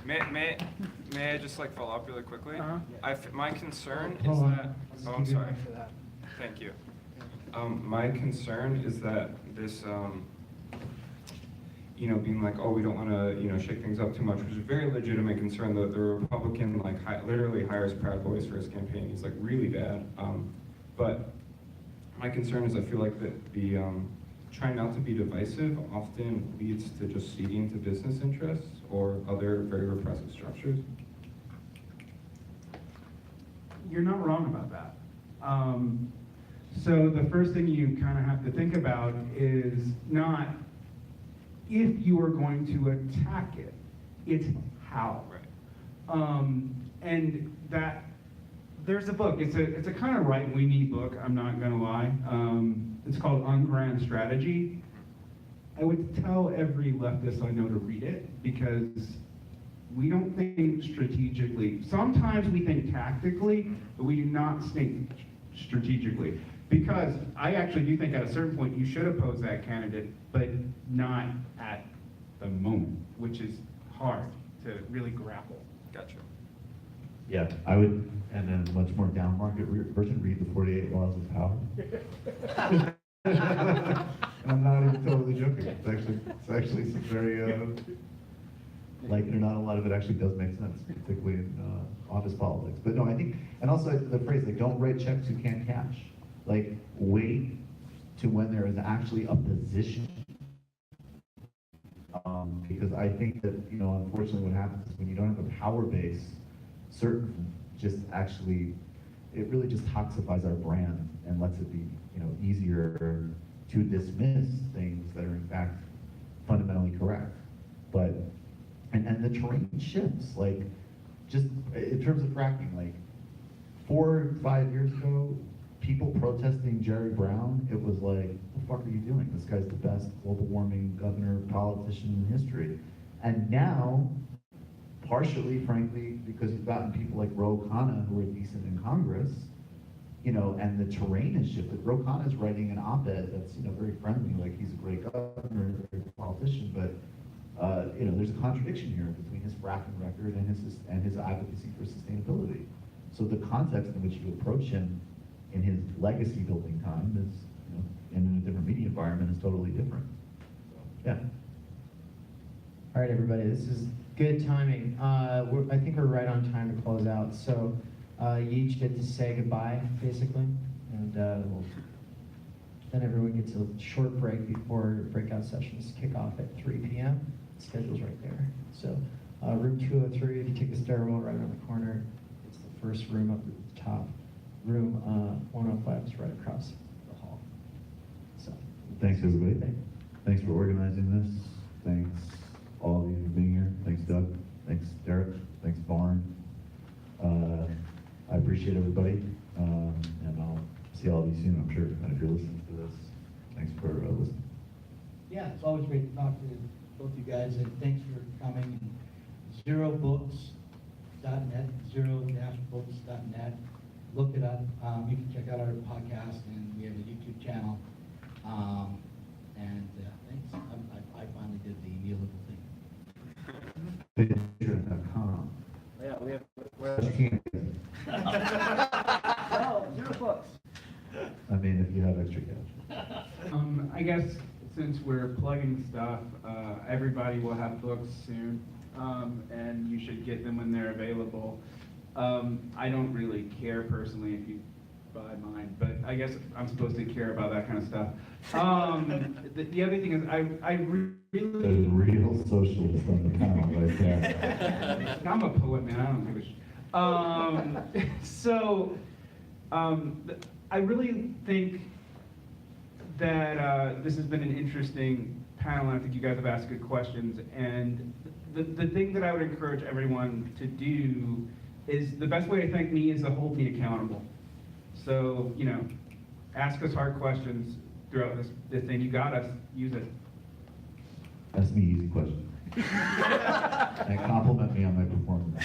[SPEAKER 14] May I just like follow up really quickly? My concern is
[SPEAKER 8] Hold on.
[SPEAKER 14] that. Oh, I'm sorry. Thank you. My concern is that this, you know, being like, oh, we don't want to, you know, shake things up too much, which is a very legitimate concern. That the Republican like literally hires Proud Boys for his campaign. He's like really bad. But my concern is I feel like that the trying not to be divisive often leads to just ceding to business interests or other very repressive structures.
[SPEAKER 5] You're not wrong about that. So the first thing you kind of have to think about is not if you are going to attack it, it's how. And that there's a book. It's a kind of right-wingy book. I'm not gonna lie. It's called On Grand Strategy. I would tell every leftist I know to read it because we don't think strategically. Sometimes we think tactically, but we do not think strategically. Because I actually do think at a certain point you should oppose that candidate, but not at the moment, which is hard to really grapple.
[SPEAKER 14] Gotcha.
[SPEAKER 3] Yeah, I would, and then a much more down market version, read the 48 Laws of Power. And I'm not even totally joking. It's actually some very, Like it or not, a lot of it actually does make sense, particularly in office politics. But no, I think, and also the phrase, like, don't write checks you can't cash. Like, wait to when there is actually a position. Because I think that, you know, unfortunately what happens is when you don't have a power base, certain just actually, it really just toxifies our brand and lets it be, you know, easier to dismiss things that are in fact fundamentally correct. But, and the terrain shifts, like, just in terms of fracking, like 4 or 5 years ago, people protesting Jerry Brown, it was like, what the fuck are you doing? This guy's the best global warming governor, politician in history. And now, partially, frankly, because you've gotten people like Ro Khanna who are decent in Congress, you know, and the terrain has shifted. Ro Khanna is writing an op-ed that's, you know, very friendly, like he's a great governor, a great politician, but you know, there's a contradiction here between his fracking record and his advocacy for sustainability. So the context in which you approach him in his legacy building time is, you know, and in a different media environment is totally different. So, yeah.
[SPEAKER 2] All right, everybody, this is good timing. I think we're right on time to close out. So you each get to say goodbye, basically, and then everyone gets a short break before breakout sessions kick off at 3 p.m. The schedule's right there. So room 203, if you take the stairwell right around the corner, it's the first room up at the top. Room 105 is right across the hall. So
[SPEAKER 3] Thanks, everybody. Thanks for organizing this. Thanks, all of you, for being here. Thanks, Doug. Thanks, Derek. Thanks, Barn. I appreciate everybody, and I'll see all of you soon, I'm sure. And if you're listening to this, thanks for listening.
[SPEAKER 8] Yeah, it's always great to talk to both you guys, and thanks for coming. Zerobooks.net, zero-books.net. Look it up. You can check out our podcast, and we have a YouTube channel. Thanks. I finally did the neoliberal thing.
[SPEAKER 3] Patreon.com.
[SPEAKER 10] Yeah, we have.
[SPEAKER 8] No, Zero Books.
[SPEAKER 3] I mean, if you have extra cash.
[SPEAKER 5] I guess since we're plugging stuff, everybody will have books soon, and you should get them when they're available. I don't really care personally if you buy mine, but I guess I'm supposed to care about that kind of stuff. The other thing is, I really...
[SPEAKER 3] The real socialist on the panel right there.
[SPEAKER 5] I'm a poet, man. I don't give a shit. I really think that this has been an interesting panel, and I think you guys have asked good questions. And the thing that I would encourage everyone to do is, the best way to thank me is to hold me accountable. So, you know, ask us hard questions throughout this thing. You got us. Use it.
[SPEAKER 3] Ask me easy questions. And compliment me on my performance.